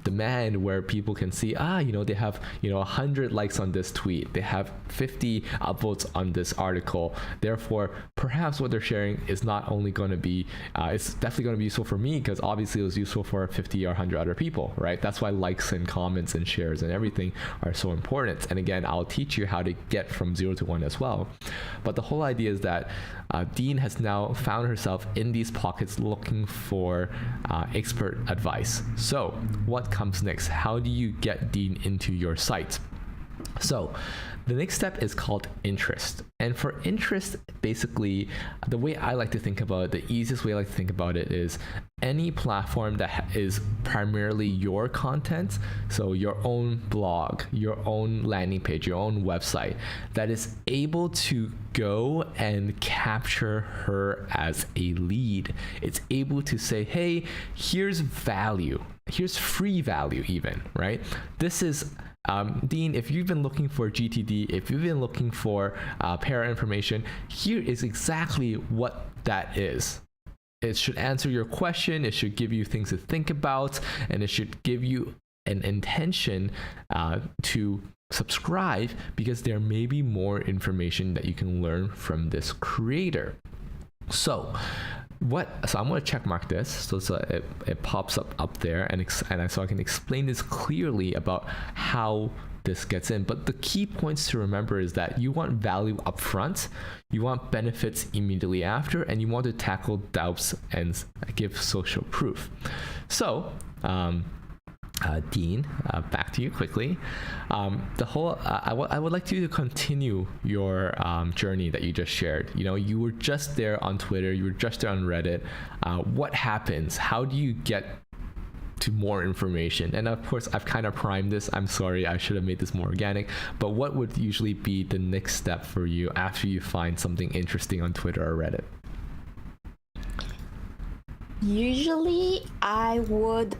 demand where people can see, they have, 100 likes on this tweet. They have 50 upvotes on this article. Therefore, perhaps what they're sharing is not only going to be, it's definitely going to be useful for me, because obviously it was useful for 50 or 100 other people, right? That's why likes and comments and shares and everything are so important. And again, I'll teach you how to get from 0 to 1 as well. But the whole idea is that Dean has now found herself in these pockets looking for expert advice. So what comes next? How do you get Dean into your site? So the next step is called interest. And for interest, basically, the way I like to think about it, the easiest way I like to think about it is any platform that is primarily your content, so your own blog, your own landing page, your own website, that is able to go and capture her as a lead. It's able to say, hey, here's value. Here's free value even, right? This is Dean, if you've been looking for GTD, if you've been looking for para information, here is exactly what that is. It should answer your question, it should give you things to think about, and it should give you an intention to subscribe, because there may be more information that you can learn from this creator. So I'm going to check mark this so it pops up there, and so I can explain this clearly about how this gets in. But the key points to remember is that you want value up front, you want benefits immediately after, and you want to tackle doubts and give social proof. So Dean, back to you quickly. I would like you to continue your journey that you just shared. You were just there on Twitter, you were just there on Reddit. What happens? How do you get to more information? And of course, I've kind of primed this. I'm sorry, I should have made this more organic. But what would usually be the next step for you after you find something interesting on Twitter or Reddit? Usually, I would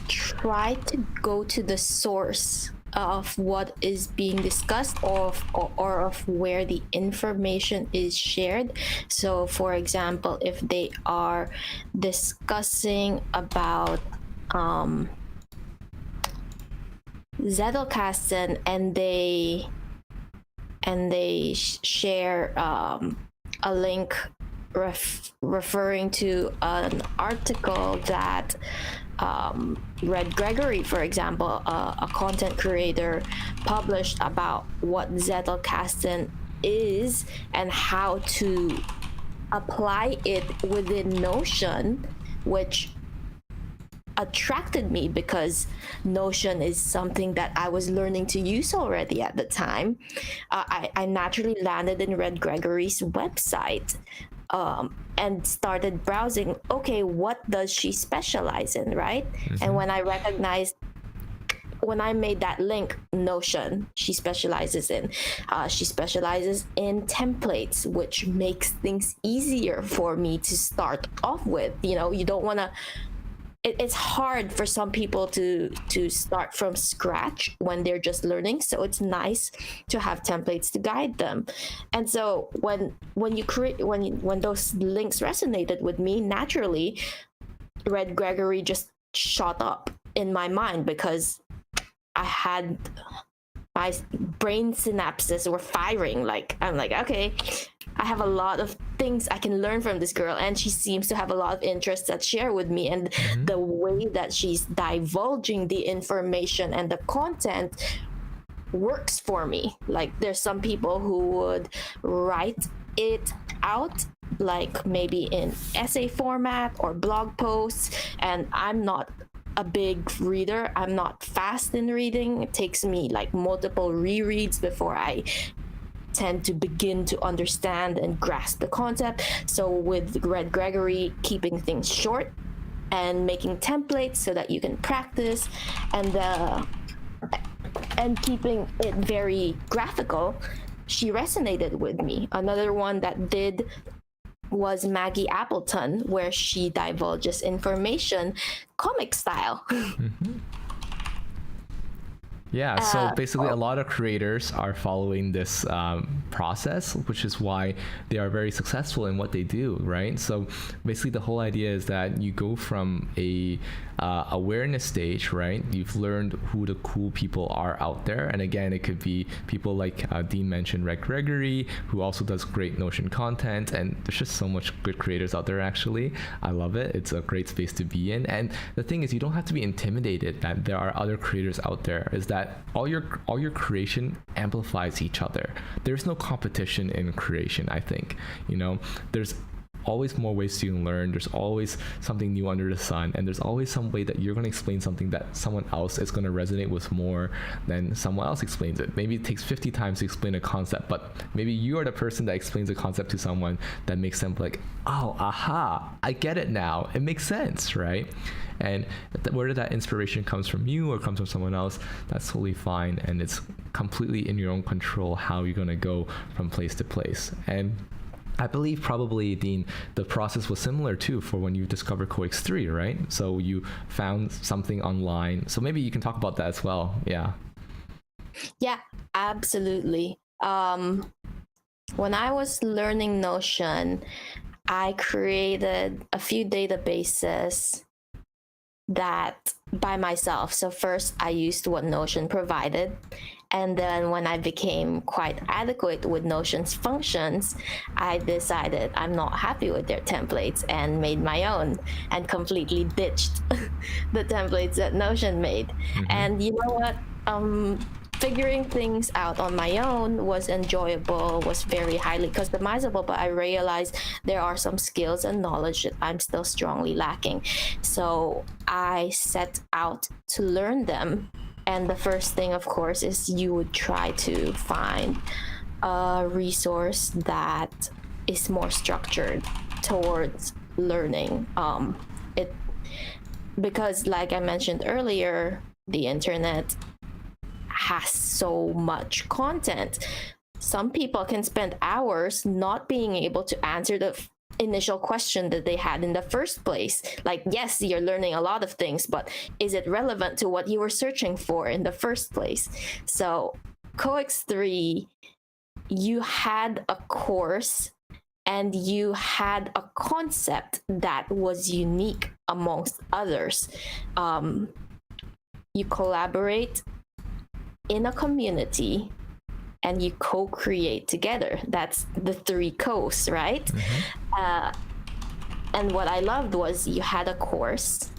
try to go to the source of what is being discussed, or of where the information is shared. So for example, if they are discussing about Zettelkasten and they share a link referring to an article that Red Gregory, for example, a content creator, published about what Zettelkasten is and how to apply it within Notion, which attracted me because Notion is something that I was learning to use already at the time. I naturally landed in Red Gregory's website and started browsing. Okay, what does she specialize in, right? And when I made that link, Notion, she specializes in templates, which makes things easier for me to start off with. You don't want to. It's hard for some people to start from scratch when they're just learning, so it's nice to have templates to guide them. And so when those links resonated with me, naturally Red Gregory just shot up in my mind because I had my brain synapses were firing. Like, I'm like, okay, I have a lot of things I can learn from this girl, and she seems to have a lot of interests that share with me. And the way that she's divulging the information and the content works for me. Like, there's some people who would write it out, like maybe in essay format or blog posts, and I'm not a big reader. I'm not fast in reading. It takes me like multiple rereads before I tend to begin to understand and grasp the concept. So with Red Gregory, keeping things short and making templates so that you can practice, and keeping it very graphical, she resonated with me. Another one that did was Maggie Appleton, where she divulges information comic style. Yeah, so basically a lot of creators are following this process, which is why they are very successful in what they do, right? So basically the whole idea is that you go from a awareness stage, right? You've learned who the cool people are out there. And again, it could be people like Dean mentioned, Red Gregory, who also does great Notion content. And there's just so much good creators out there, actually. I love it. It's a great space to be in. And the thing is, you don't have to be intimidated that there are other creators out there. Is that all your creation amplifies each other. There's no competition in creation, I think. There's always more ways you can learn. There's always something new under the sun, and there's always some way that you're going to explain something that someone else is going to resonate with more than someone else explains it. Maybe it takes 50 times to explain a concept, but maybe you are the person that explains a concept to someone that makes them like, oh, aha, I get it now. It makes sense, right? And whether that inspiration comes from you or comes from someone else, that's totally fine, and it's completely in your own control how you're going to go from place to place. And I believe probably, Dean, the process was similar too for when you discovered Coix 3, right? So you found something online. So maybe you can talk about that as well. Yeah. Yeah, absolutely. When I was learning Notion, I created a few databases that by myself. So first I used what Notion provided. And then when I became quite adequate with Notion's functions, I decided I'm not happy with their templates and made my own and completely ditched the templates that Notion made. And you know what? Figuring things out on my own was enjoyable, was very highly customizable, but I realized there are some skills and knowledge that I'm still strongly lacking. So I set out to learn them. And the first thing, of course, is you would try to find a resource that is more structured towards learning. Because like I mentioned earlier, the internet has so much content. Some people can spend hours not being able to answer the initial question that they had in the first place. Like, yes, you're learning a lot of things, but is it relevant to what you were searching for in the first place? So Coix 3, you had a course and you had a concept that was unique amongst others. You collaborate in a community and you co-create together. That's the 3 co's, right? And what I loved was you had a course,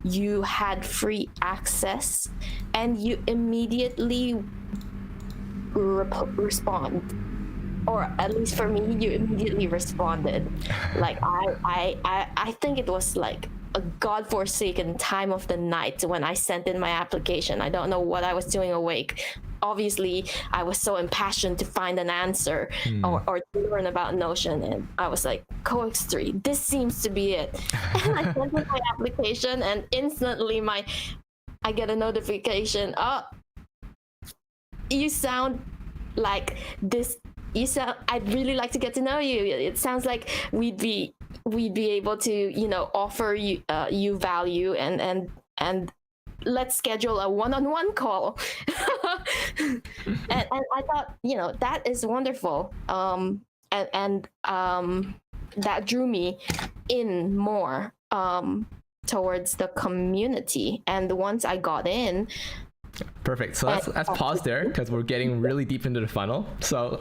you had free access, and you immediately respond, or at least for me, you immediately responded. Like I think it was like a godforsaken time of the night when I sent in my application. I don't know what I was doing awake. Obviously, I was so impassioned to find an answer or to learn about Notion, and I was like, Coex 3, this seems to be it. And I sent in my application, and instantly I get a notification. Oh, you sound like this. I'd really like to get to know you. It sounds like we'd be able to, offer you value, and let's schedule a one-on-one call. and I thought, that is wonderful. And that drew me in more towards the community. And once I got in, perfect. So let's pause there, because we're getting really deep into the funnel. So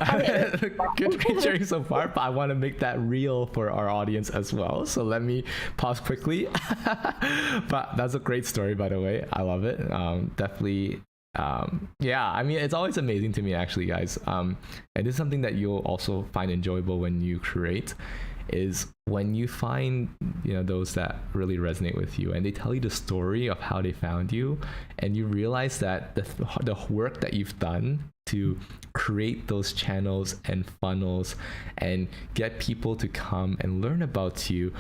good sharing so far, but I want to make that real for our audience as well. So let me pause quickly. But that's a great story, by the way. I love it. Definitely. Yeah, I mean, it's always amazing to me, actually, guys. And this is something that you'll also find enjoyable when you create, is when you find those that really resonate with you, and they tell you the story of how they found you, and you realize that the work that you've done to create those channels and funnels and get people to come and learn about you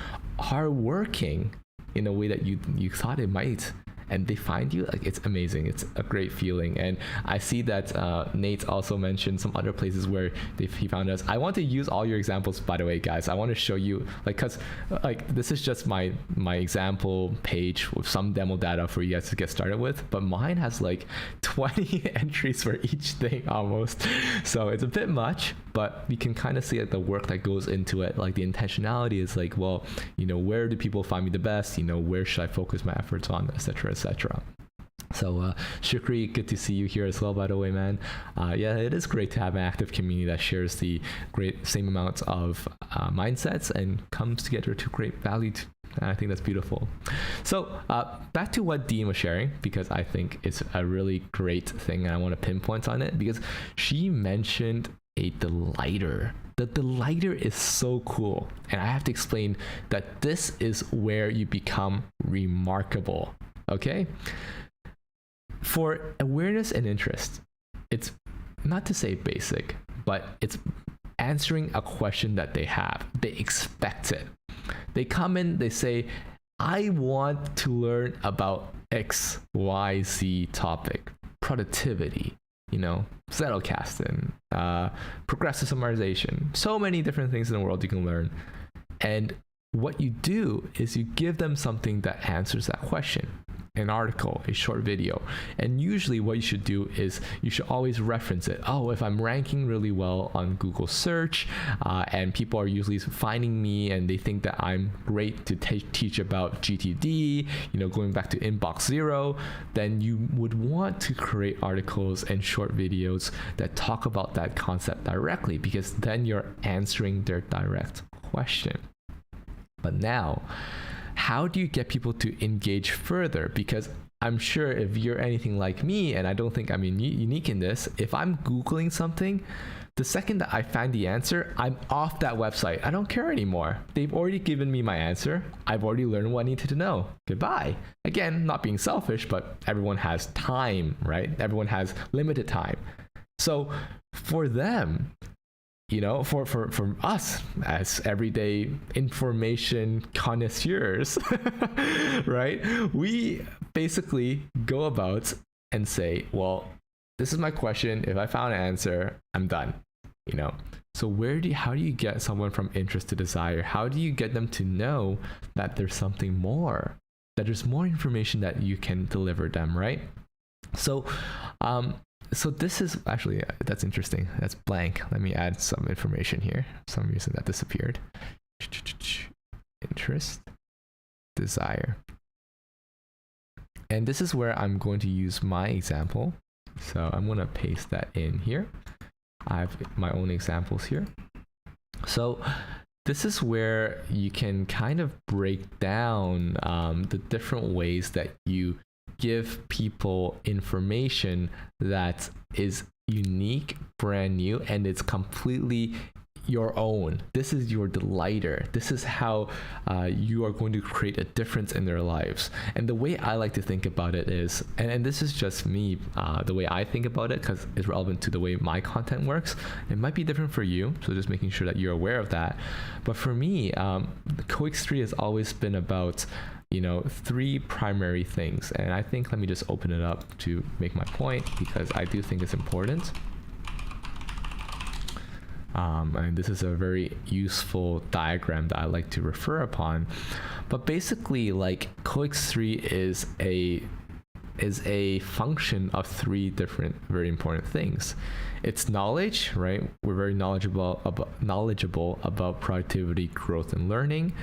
are working in a way that you thought it might. And they find you, like, it's amazing. It's a great feeling. And I see that Nate also mentioned some other places where he found us. I want to use all your examples, by the way, guys. I want to show you, because this is just my example page with some demo data for you guys to get started with. But mine has like 20 entries for each thing almost. So it's a bit much, but you can kind of see the work that goes into it. Like, the intentionality is like, well, where do people find me the best? Where should I focus my efforts on, etc. So Shukri, good to see you here as well, by the way, man. Yeah, it is great to have an active community that shares the same amount of mindsets and comes together to create value. And I think that's beautiful. So back to what Dean was sharing, because I think it's a really great thing, and I want to pinpoint on it, because she mentioned a delighter. The delighter is so cool, and I have to explain that this is where you become remarkable. Okay? For awareness and interest, it's not to say basic, but it's answering a question that they have. They expect it. They come in, they say, I want to learn about XYZ topic, productivity, Zettelkasten, progressive summarization, so many different things in the world you can learn. And what you do is you give them something that answers that question. An article, a short video. And usually what you should do is you should always reference it. Oh, if I'm ranking really well on Google search, and people are usually finding me and they think that I'm great to teach about GTD, going back to inbox zero, then you would want to create articles and short videos that talk about that concept directly, because then you're answering their direct question. But now, how do you get people to engage further? Because I'm sure if you're anything like me, and I don't think I'm unique in this, if I'm Googling something, the second that I find the answer, I'm off that website. I don't care anymore. They've already given me my answer. I've already learned what I needed to know. Goodbye. Again, not being selfish, but everyone has time, right? Everyone has limited time. So for them, for us as everyday information connoisseurs, right? We basically go about and say, well, this is my question. If I found an answer, I'm done. So how do you get someone from interest to desire? How do you get them to know that there's something more, that there's more information that you can deliver them, right? So this is actually, that's interesting. That's blank. Let me add some information here. For some reason that disappeared. Interest, desire. And this is where I'm going to use my example. So I'm going to paste that in here. I have my own examples here. So this is where you can kind of break down the different ways that you give people information that is unique, brand new, and it's completely your own. This is your delighter. This is how you are going to create a difference in their lives. And the way I like to think about it is, and this is just me, the way I think about it, because it's relevant to the way my content works. It might be different for you, so just making sure that you're aware of that. But for me, CoX3 has always been about, you know, 3 primary things. And I think, let me just open it up to make my point, because I do think it's important. And this is a very useful diagram that I like to refer upon. But basically, like, CoX3 is a function of 3 different very important things. It's knowledge, right? We're very knowledgeable about productivity, growth, and learning.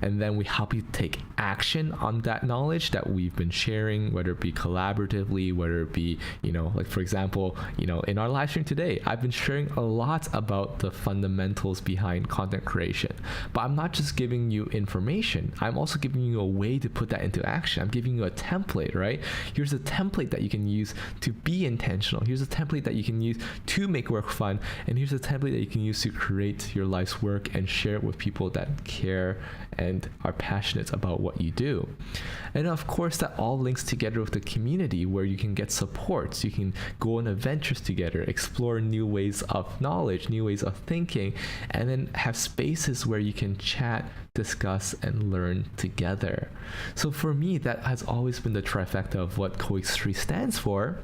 And then we help you take action on that knowledge that we've been sharing, whether it be collaboratively, whether it be, you know, like, for example, you know, in our live stream today, I've been sharing a lot about the fundamentals behind content creation. But I'm not just giving you information. I'm also giving you a way to put that into action. I'm giving you a template, right? Here's a template that you can use to be intentional. Here's a template that you can use to make work fun. And here's a template that you can use to create your life's work and share it with people that care and are passionate about what you do. And of course, that all links together with the community, where you can get support. So you can go on adventures together, explore new ways of knowledge, new ways of thinking, and then have spaces where you can chat, discuss, and learn together. So for me, that has always been the trifecta of what CoX3 stands for.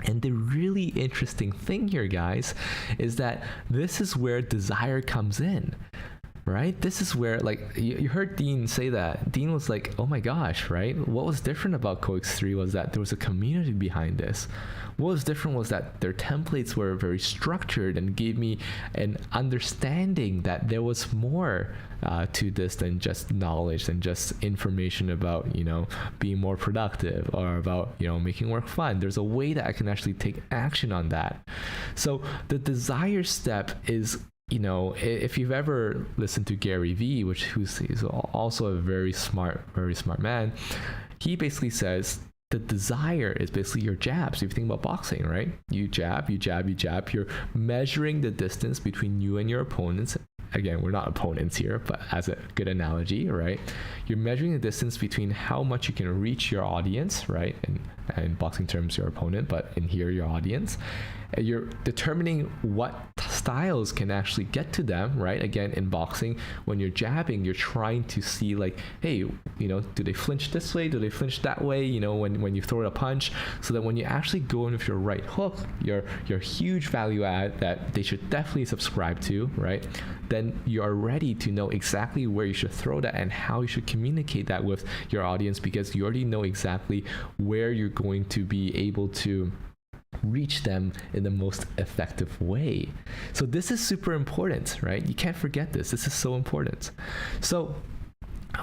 And the really interesting thing here, guys, is that this is where desire comes in. Right? This is where, like, you heard Dean say that. Dean was like, oh my gosh, right? What was different about CoX3 was that there was a community behind this. What was different was that their templates were very structured and gave me an understanding that there was more to this than just knowledge and just information about, you know, being more productive or about, you know, making work fun. There's a way that I can actually take action on that. So the desire step is, you know, if you've ever listened to Gary Vee, who's also a very smart man, he basically says the desire is basically your jabs. If you think about boxing, right? You jab, you jab, you jab. You're measuring the distance between you and your opponents. Again, we're not opponents here, but as a good analogy, right? You're measuring the distance between how much you can reach your audience, right? And in boxing terms, your opponent, but in here, your audience. And you're determining what styles can actually get to them, right? Again, in boxing, when you're jabbing, you're trying to see, like, hey, you know, do they flinch this way? Do they flinch that way? You know, when you throw a punch, so that when you actually go in with your right hook, your huge value add that they should definitely subscribe to, right? Then you are ready to know exactly where you should throw that and how you should communicate that with your audience, because you already know exactly where you're going to be able to reach them in the most effective way. So this is super important, right? You can't forget this. This is so important. So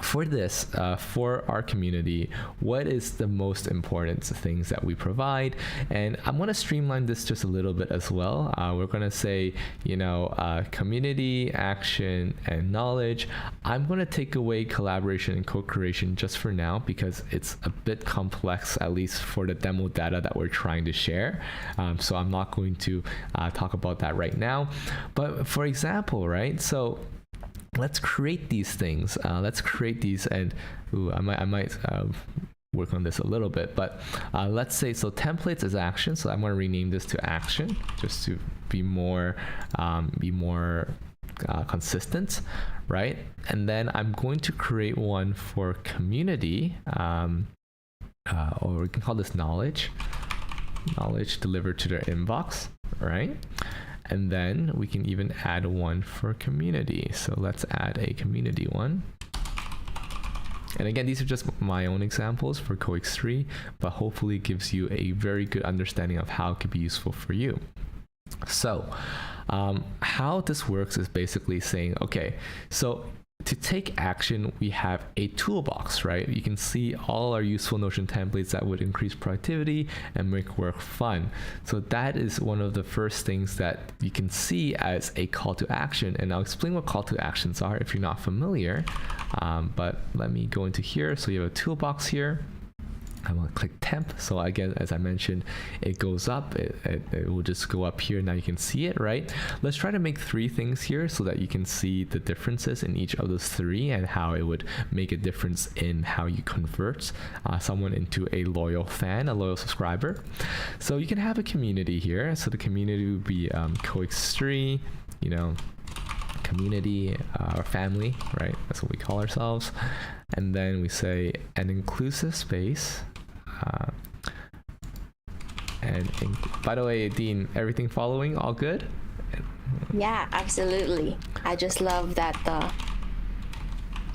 for this, for our community, what is the most important things that we provide? And I'm going to streamline this just a little bit as well. We're going to say, you know, community, action, and knowledge. I'm going to take away collaboration and co-creation just for now, because it's a bit complex, at least for the demo data that we're trying to share. So I'm not going to talk about that right now. But for example, right? So let's create these things. Let's create these, and I might work on this a little bit. But let's say, so templates is action. So I'm going to rename this to action, just to be more consistent, right? And then I'm going to create one for community, or we can call this knowledge delivered to their inbox, right? And then we can even add one for community. So let's add a community one. And again, these are just my own examples for CoX3, but hopefully gives you a very good understanding of how it could be useful for you. So how this works is basically saying, okay, so to take action, we have a toolbox, right? You can see all our useful Notion templates that would increase productivity and make work fun. So that is one of the first things that you can see as a call to action. And I'll explain what call to actions are if you're not familiar. But let me go into here. So you have a toolbox here. I'm going to click temp. So again, as I mentioned, it goes up. It will just go up here. Now you can see it, right? Let's try to make 3 things here so that you can see the differences in each of those 3 and how it would make a difference in how you convert someone into a loyal fan, a loyal subscriber. So you can have a community here. So the community would be CoX3, you know, community or family, right? That's what we call ourselves. And then we say an inclusive space. By the way, Dean, everything following all good? Yeah, absolutely. I just love that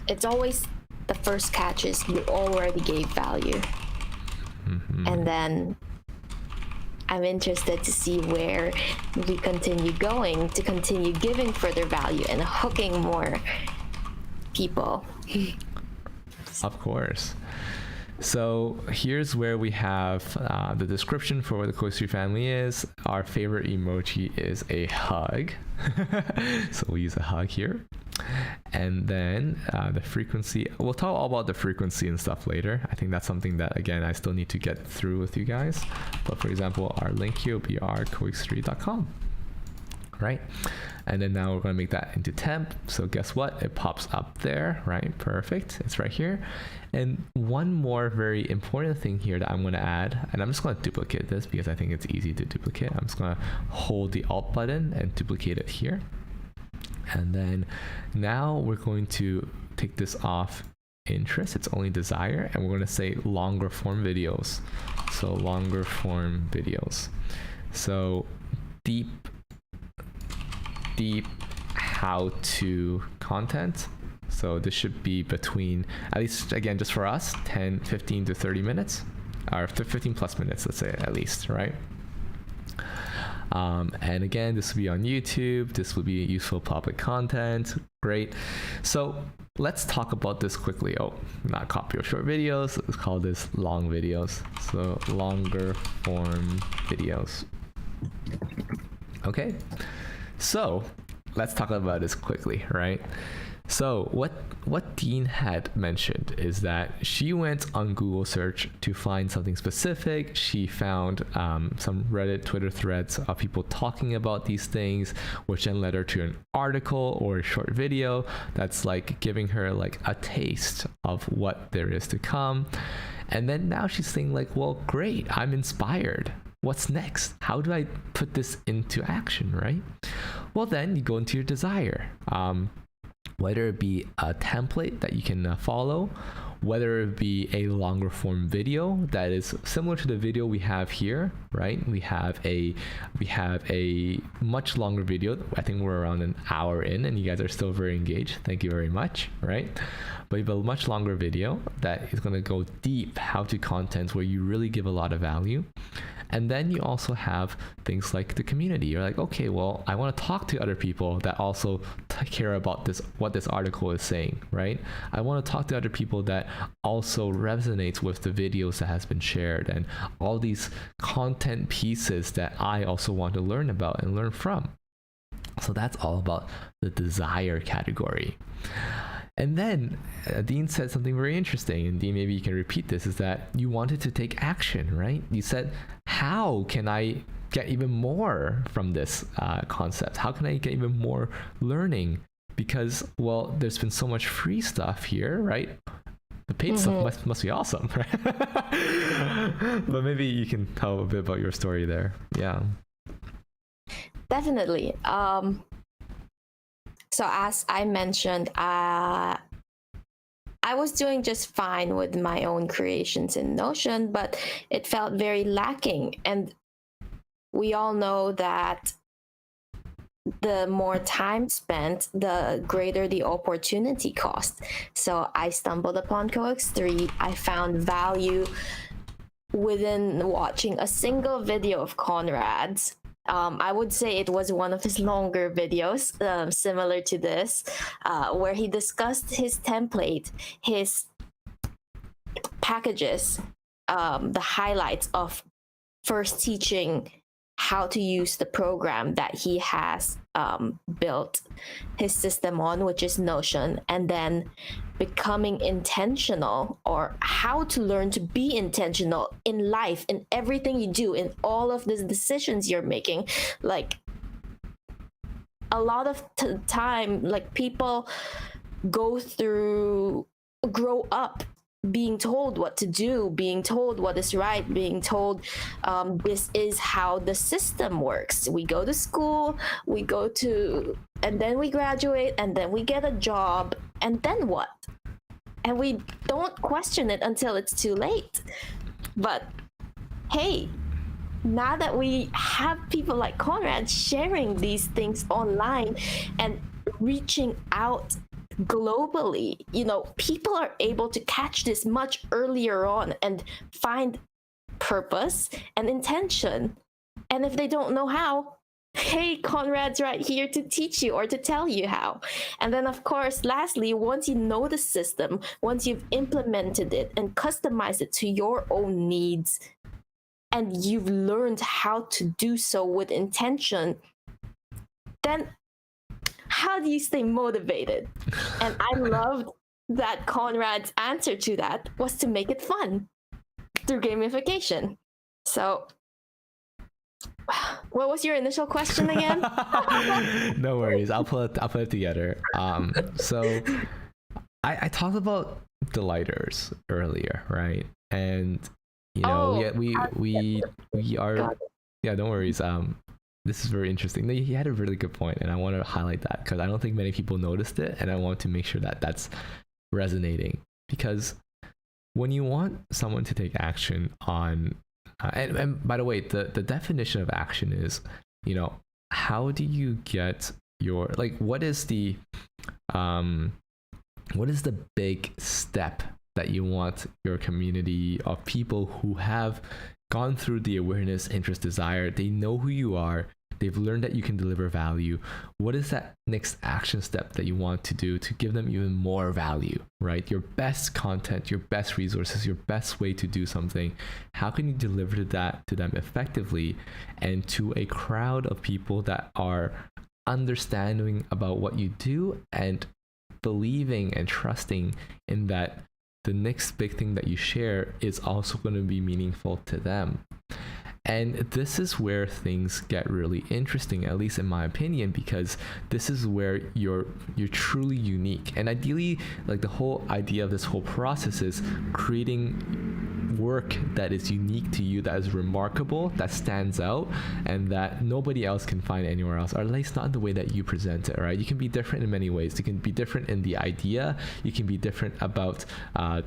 it's always the first catch is you already gave value. And then I'm interested to see where we continue going to continue giving further value and hooking more people. Of course. So here's where we have the description for what the CoX3 family is. Our favorite emoji is a hug. So we use a hug here. And then the frequency, we'll talk all about the frequency and stuff later. I think that's something that, again, I still need to get through with you guys. But for example, our link here will be rcox3.com. Right? And then now we're going to make that into temp. So guess what? It pops up there, right? Perfect. It's right here. And one more very important thing here that I'm going to add, and I'm just going to duplicate this because I think it's easy to duplicate. I'm just going to hold the Alt button and duplicate it here. And then now we're going to take this off interest. It's only desire. And we're going to say longer form videos. So longer form videos. So deep how-to content. So this should be between, at least again, just for us, 15 to 30 minutes, or 15 plus minutes, let's say at least, right? And again, this will be on YouTube. This will be useful public content. Great. So let's talk about this quickly. Oh, not copy of short videos. Let's call this long videos. So longer form videos. Okay. So let's talk about this quickly, right? So what Dean had mentioned is that she went on Google search to find something specific. She found some Reddit, Twitter threads of people talking about these things, which then led her to an article or a short video that's like giving her like a taste of what there is to come. And then now she's saying like, well, great, I'm inspired. What's next? How do I put this into action, right? Well, then you go into your desire. Whether it be a template that you can follow, whether it be a longer form video that is similar to the video we have here, right? We have a much longer video. I think we're around an hour in and you guys are still very engaged. Thank you very much, right? But you have a much longer video that is going to go deep how-to content where you really give a lot of value. And then you also have things like the community. You're like, okay, well, I want to talk to other people that also care about this, what this article is saying, right? I want to talk to other people that also resonates with the videos that has been shared and all these content pieces that I also want to learn about and learn from. So that's all about the desire category. And then Dean said something very interesting, and Dean, maybe you can repeat this, is that you wanted to take action, right? You said, how can I get even more from this concept? How can I get even more learning? Because, well, there's been so much free stuff here, right? The paid stuff must be awesome, right? But maybe you can tell a bit about your story there. Yeah. Definitely. So as I mentioned, I was doing just fine with my own creations in Notion, but it felt very lacking. And we all know that the more time spent, the greater the opportunity cost. So I stumbled upon CoX3. I found value within watching a single video of Conrad's. I would say it was one of his longer videos, similar to this, where he discussed his template, his packages, the highlights of first teaching how to use the program that he has built his system on, which is Notion, and then becoming intentional, or how to learn to be intentional in life, in everything you do, in all of the decisions you're making. Like, a lot of time, like, people grow up being told what to do, being told what is right, being told this is how the system works. We go to school, and then we graduate, and then we get a job, and then what? And we don't question it until it's too late. But hey, now that we have people like Conrad sharing these things online and reaching out globally, people are able to catch this much earlier on and find purpose and intention. And if they don't know how, hey, Conrad's right here to teach you or to tell you how. And then, of course, lastly, once you know the system, once you've implemented it and customized it to your own needs, and you've learned how to do so with intention, then how do you stay motivated? And I loved that Conrad's answer to that was to make it fun through gamification. So, what was your initial question again? No worries, I'll put it together. So I talked about delighters earlier, right? And we are, yeah, no worries. This is very interesting. He had a really good point, and I want to highlight that because I don't think many people noticed it, and I want to make sure that that's resonating. Because when you want someone to take action on, and by the way, the definition of action is, how do you get your, like, what is the big step that you want your community of people who have gone through the awareness, interest, desire, they know who you are, they've learned that you can deliver value. What is that next action step that you want to do to give them even more value, right? Your best content, your best resources, your best way to do something. How can you deliver that to them effectively and to a crowd of people that are understanding about what you do and believing and trusting in that the next big thing that you share is also going to be meaningful to them. And this is where things get really interesting, at least in my opinion, because this is where you're truly unique. And ideally, like, the whole idea of this whole process is creating work that is unique to you, that is remarkable, that stands out, and that nobody else can find anywhere else, or at least not in the way that you present it, right? You can be different in many ways. You can be different in the idea, you can be different about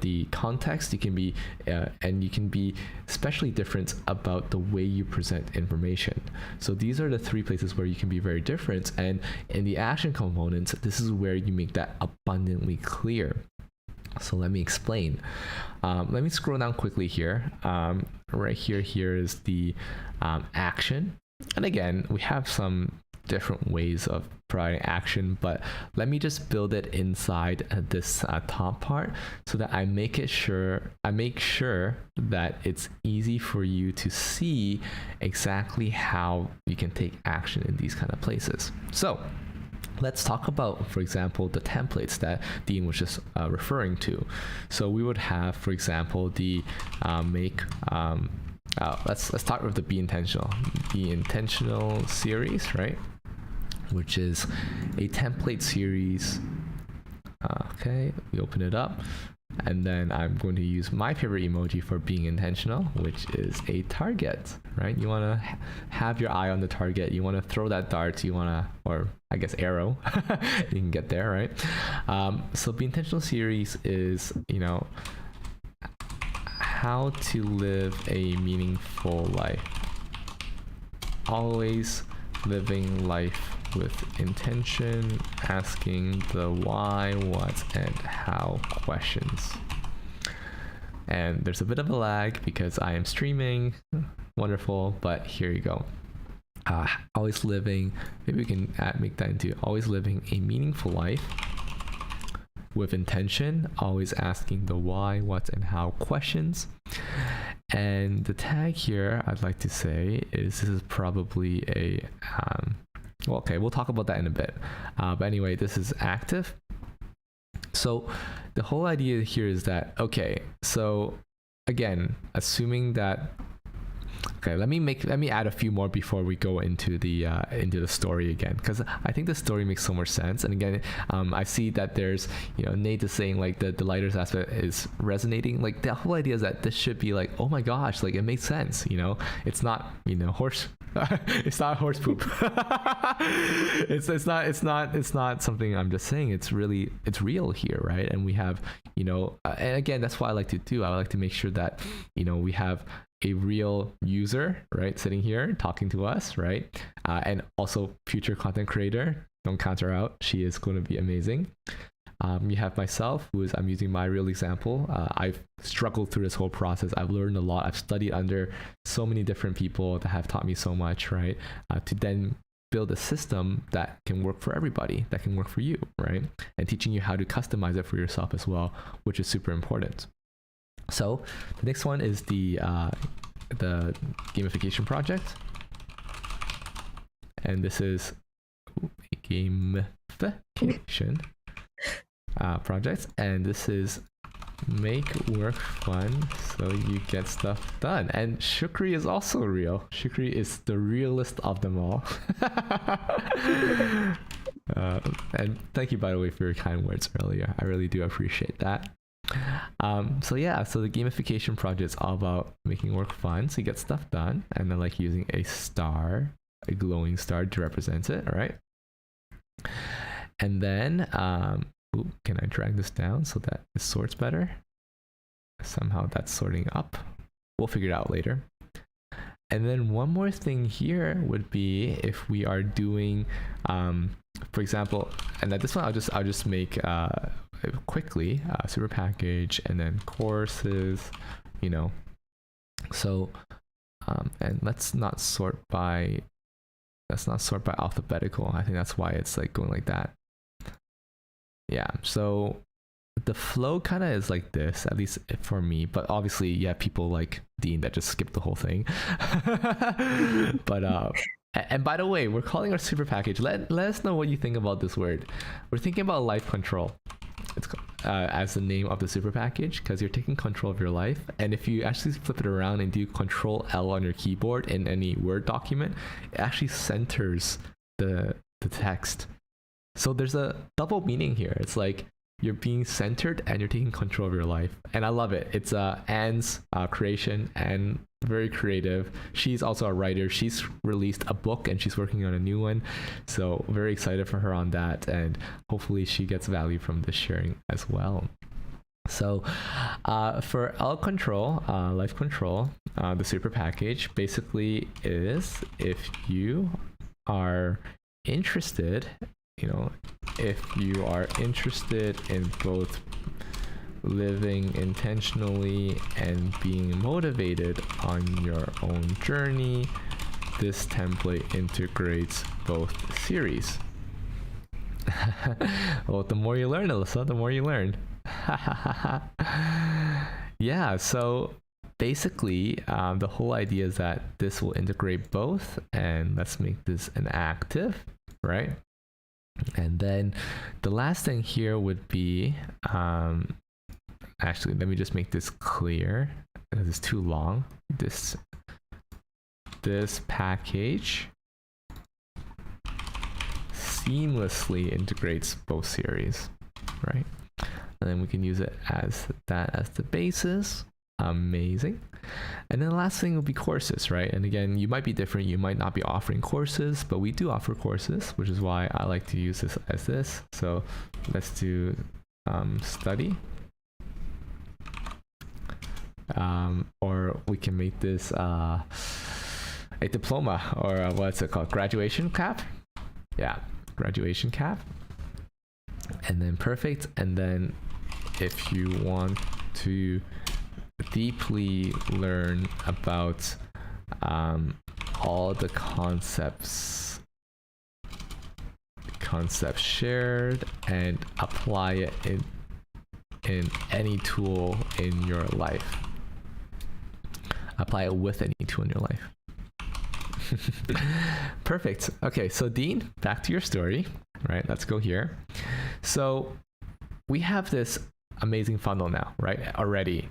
the context, you can be especially different about the way you present information. So these are the three places where you can be very different, and in the action components, this is where you make that abundantly clear. So let me explain. Let me scroll down quickly here. Right here is the action, and again, we have some different ways of providing action, but let me just build it inside this top part so that I make sure that it's easy for you to see exactly how you can take action in these kind of places. So let's talk about, for example, the templates that Dean was just referring to. So we would have, for example, the let's start with the Be Intentional series, right? Which is a template series. Okay, we open it up, and then I'm going to use my favorite emoji for being intentional, which is a target, right? You want to have your eye on the target. You want to throw that dart. Or I guess arrow. You can get there, right? So Be Intentional series is, how to live a meaningful life. Always living life with intention, asking the why, what, and how questions. And there's a bit of a lag because I am streaming. Wonderful, but here you go. always living, maybe we can make that into always living a meaningful life with intention, always asking the why, what, and how questions. And the tag here I'd like to say is this is probably a well, okay, we'll talk about that in a bit, but anyway, this is active. So the whole idea here is that, okay, so again, assuming that, okay, let me add a few more before we go into the story again, because I think the story makes so much sense. And again, I see that there's, Nate is saying like the lighters aspect is resonating. Like the whole idea is that this should be like, oh my gosh, like it makes sense. It's not horse. It's not horse poop. it's not something I'm just saying. It's real here, right? And we have, and again, that's what I like to do. I like to make sure that we have a real user, right, sitting here talking to us, right, and also future content creator. Don't count her out. She is going to be amazing. You have myself, I'm using my real example. I've struggled through this whole process. I've learned a lot. I've studied under so many different people that have taught me so much, right, to then build a system that can work for everybody, that can work for you, right, and teaching you how to customize it for yourself as well, which is super important. So the next one is the gamification project, and this is a gamification project, and this is make work fun so you get stuff done. And Shukri is also real. Shukri is the realest of them all. And thank you, by the way, for your kind words earlier. I really do appreciate that. So the gamification project is all about making work fun so you get stuff done, and then like using a star, a glowing star, to represent it, right? And then can I drag this down so that it sorts better? Somehow that's sorting up. We'll figure it out later. And then one more thing here would be if we are doing for example, and at this one I'll just make quickly super package and then courses, so and let's not sort by alphabetical. I think that's why it's like going like that. Yeah, so the flow kind of is like this, at least for me, but obviously you have people like Dean that just skip the whole thing. But and by the way, we're calling our super package. Let us know what you think about this word. We're thinking about life control. It's as the name of the super package, because you're taking control of your life. And if you actually flip it around and do Control L on your keyboard in any Word document, it actually centers the text. So there's a double meaning here. It's like you're being centered and you're taking control of your life. And I love it. It's Anne's creation, and very creative. She's also a writer. She's released a book and she's working on a new one. So very excited for her on that. And hopefully she gets value from this sharing as well. So for L control, life control, the super package basically is if you are interested, if you are interested in both living intentionally and being motivated on your own journey, this template integrates both series. Well, the more you learn, Alyssa, the more you learn. Yeah, so basically the whole idea is that this will integrate both, and let's make this an active, right? And then the last thing here would be actually, let me just make this clear because it's too long. This package seamlessly integrates both series, right? And then we can use it as the basis. Amazing. And then the last thing will be courses, right? And again, you might be different. You might not be offering courses, but we do offer courses, which is why I like to use this as this. So let's do study. Or we can make this a diploma, or what's it called? Graduation cap? Yeah, graduation cap. And then perfect. And then if you want to deeply learn about all the concepts shared and apply it in any tool in your life. Apply it with any tool in your life. Perfect. Okay, so Dean, back to your story, right? Let's go here. So we have this amazing funnel now, right? Already,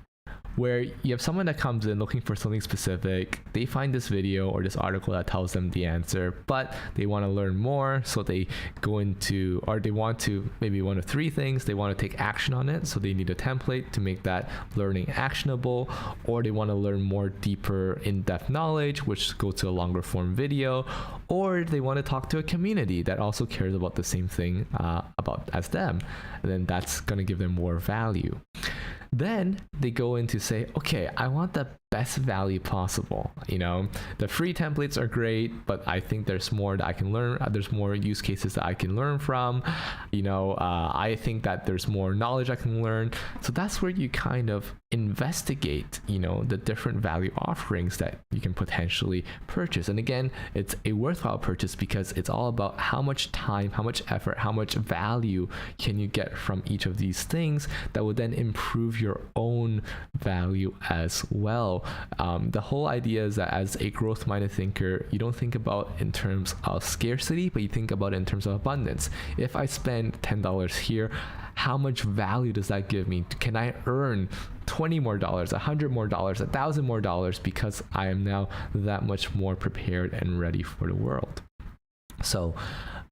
where you have someone that comes in looking for something specific. They find this video or this article that tells them the answer, but they want to learn more. So they go into, or they want to, maybe one of three things. They want to take action on it. So they need a template to make that learning actionable, or they want to learn more deeper in-depth knowledge, which go to a longer form video, or they want to talk to a community that also cares about the same thing as them. And then that's going to give them more value. Then they go in to say, okay, I want the best value possible. You know, the free templates are great, but I think there's more that I can learn. There's more use cases that I can learn from. You know, I think that there's more knowledge I can learn. So that's where you kind of investigate, you know, the different value offerings that you can potentially purchase. And again, it's a worthwhile purchase because it's all about how much time, how much effort, how much value can you get from each of these things that will then improve your own value as well. The whole idea is that as a growth-minded thinker, you don't think about in terms of scarcity, but you think about it in terms of abundance. If I spend $10 here, how much value does that give me? Can I earn $20 more, $100 more, $1,000 more because I am now that much more prepared and ready for the world? So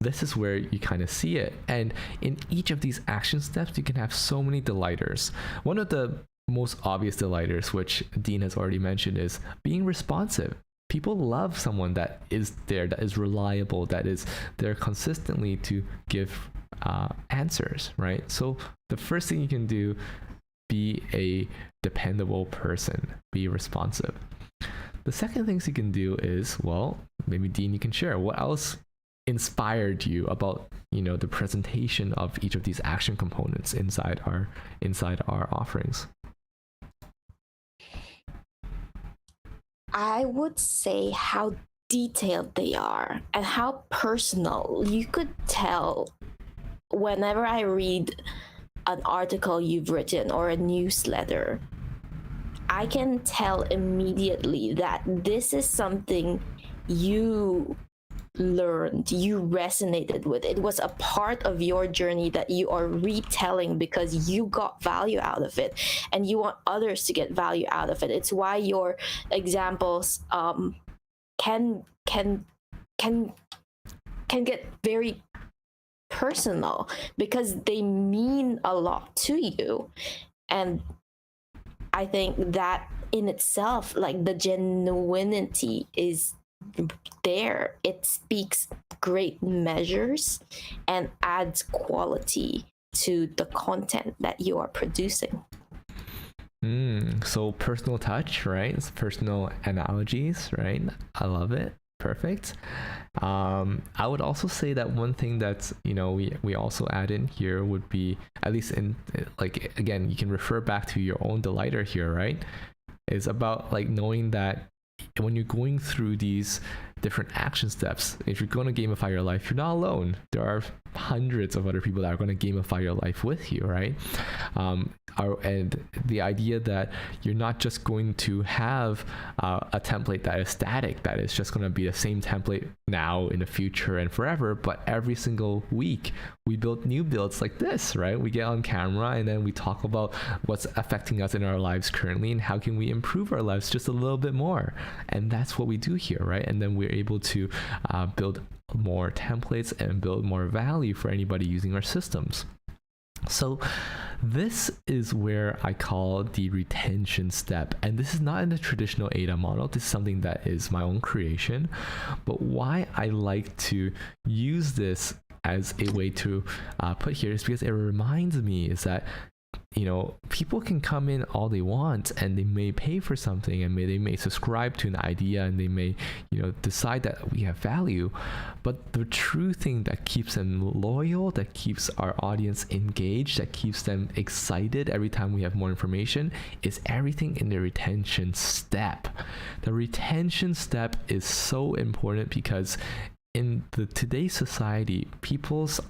this is where you kind of see it. And in each of these action steps, you can have so many delighters. One of the most obvious delighters, which Dean has already mentioned, is being responsive. People love someone that is there, that is reliable, that is there consistently to give answers, right? So the first thing you can do, be a dependable person, be responsive. The second things you can do is, well, maybe Dean, you can share what else inspired you about, you know, the presentation of each of these action components inside our offerings. I would say how detailed they are and how personal. You could tell whenever I read an article you've written or a newsletter, I can tell immediately that this is something you learned, you resonated with. It was a part of your journey that you are retelling because you got value out of it and you want others to get value out of it. It's why your examples can get very personal because they mean a lot to you. And I think that in itself, like, the genuinity is there. It speaks great measures and adds quality to the content that you are producing. So personal touch, right? It's personal analogies, right? I love it. Perfect. I would also say that one thing that's, you know, we also add in here would be, at least in, like, again, you can refer back to your own delighter here, right? Is about, like, knowing that when you're going through these different action steps, if you're going to gamify your life, you're not alone. There are hundreds of other people that are going to gamify your life with you, right? And the idea that you're not just going to have a template that is static, that is just going to be the same template now, in the future, and forever, but every single week we build new builds like this, right? We get on camera and then we talk about what's affecting us in our lives currently and how can we improve our lives just a little bit more. And that's what we do here, right? And then we're able to build more templates and build more value for anybody using our systems. So this is where I call the retention step. And this is not in the traditional AIDA model. This is something that is my own creation. But why I like to use this as a way to put here is because it reminds me is that people can come in all they want, and they may pay for something, and they may subscribe to an idea, and they may decide that we have value. But the true thing that keeps them loyal, that keeps our audience engaged, that keeps them excited every time we have more information, is everything in the retention step. The retention step is so important because in today's society, people's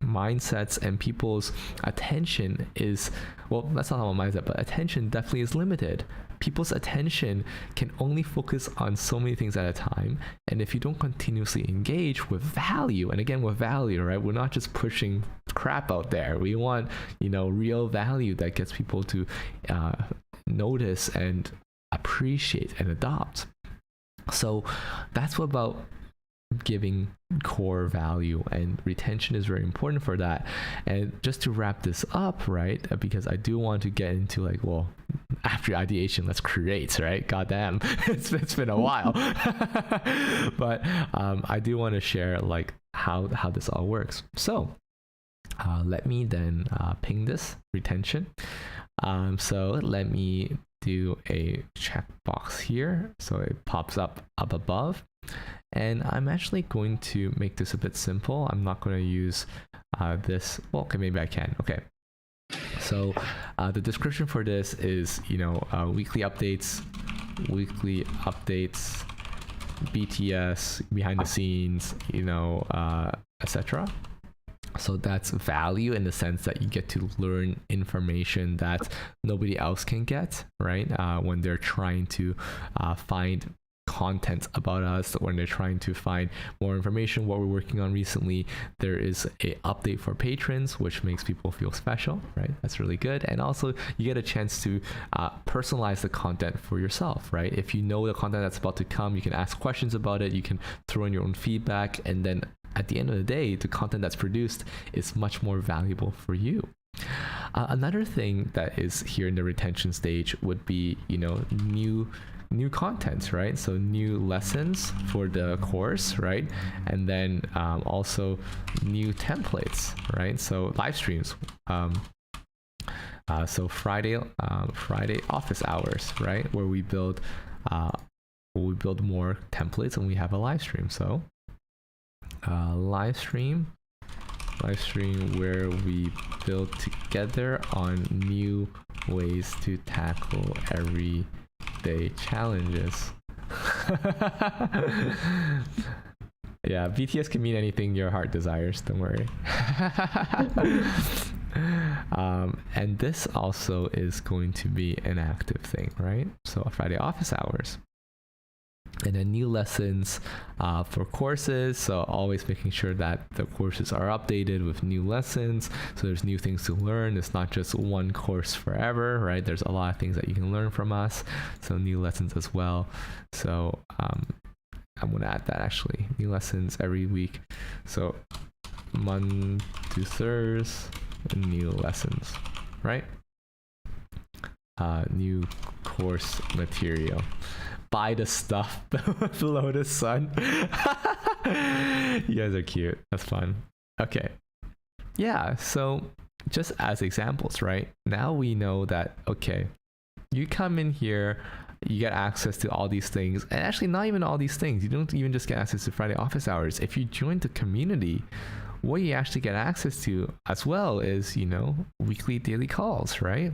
mindsets and people's attention is, well, that's not how my mindset, but attention definitely is limited. People's attention can only focus on so many things at a time, and if you don't continuously engage with value, and again with value, right, we're not just pushing crap out there. We want real value that gets people to notice and appreciate and adopt. So that's what about giving core value, and retention is very important for that. And just to wrap this up, right, because I do want to get into after ideation, let's create, right? Goddamn, it's been a while. But I do want to share how this all works. So let me then ping this retention. So let me do a checkbox here so it pops up above. And I'm actually going to make this a bit simple. I'm not going to use this. Well, okay, maybe I can. Okay. So the description for this is, weekly updates, BTS, behind the scenes, etc. So that's value in the sense that you get to learn information that nobody else can get, right? When they're trying to find content about us, when they're trying to find more information, what we're working on recently, there is a update for patrons, which makes people feel special, right? That's really good. And also you get a chance to personalize the content for yourself, right? If you know the content that's about to come, you can ask questions about it, you can throw in your own feedback, and then at the end of the day, the content that's produced is much more valuable for you. Another thing that is here in the retention stage would be, new content, right? So new lessons for the course, right? And then also new templates, right? So live streams. So Friday office hours, right? Where we build more templates and we have a live stream. So live stream where we build together on new ways to tackle everyday challenges. Yeah, BTS can mean anything your heart desires, don't worry. And this also is going to be an active thing, right? So Friday office hours. And then new lessons for courses, so always making sure that the courses are updated with new lessons, so there's new things to learn. It's not just one course forever, right? There's a lot of things that you can learn from us, so new lessons as well. So I'm gonna add that actually, new lessons every week, so Monday to Thursday, new lessons, right? New course material. Buy the stuff below the sun. You guys are cute. That's fun. Okay. Yeah, so just as examples, right? Now we know that, okay, you come in here, you get access to all these things, and actually not even all these things. You don't even just get access to Friday office hours. If you join the community, what you actually get access to as well is, weekly daily calls, right?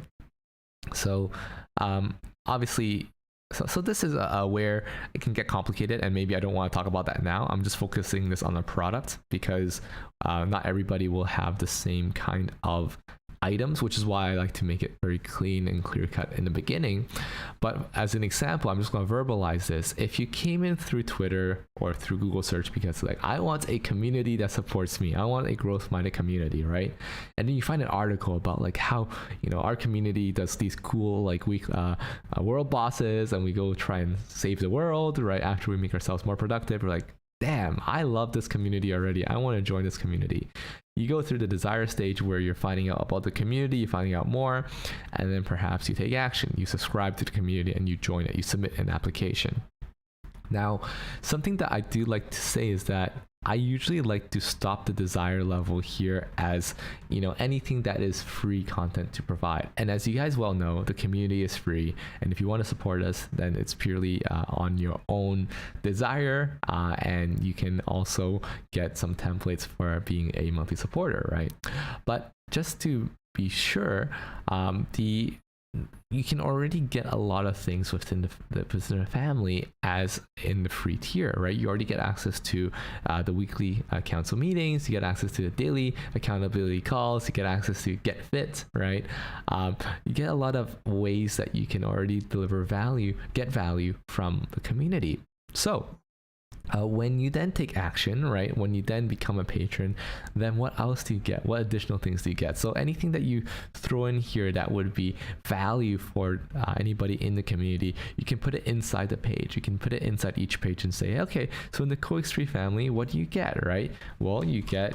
So obviously, so this is where it can get complicated, and maybe I don't want to talk about that now. I'm just focusing this on the product because not everybody will have the same kind of items, which is why I like to make it very clean and clear cut in the beginning. But as an example, I'm just going to verbalize this. If you came in through Twitter or through Google search because I want a community that supports me, I want a growth-minded community, right? And then you find an article about how our community does these cool world bosses, and we go try and save the world right after we make ourselves more productive. We're like, damn, I love this community already. I want to join this community. You go through the desire stage where you're finding out about the community, you're finding out more, and then perhaps you take action. You subscribe to the community and you join it. You submit an application. Now, something that I do like to say is that I usually like to stop the desire level here as, anything that is free content to provide. And as you guys well know, the community is free. And if you want to support us, then it's purely on your own desire. And you can also get some templates for being a monthly supporter, right? But just to be sure, you can already get a lot of things within the family as in the free tier, right? You already get access to the weekly council meetings, you get access to the daily accountability calls, you get access to Get Fit, right? You get a lot of ways that you can already get value from the community. So when you then take action, right, when you then become a patron, then what else do you get? What additional things do you get? So anything that you throw in here that would be value for anybody in the community, you can put it inside the page. You can put it inside each page and say, okay, so in the CoX3 family, what do you get, right? Well, you get,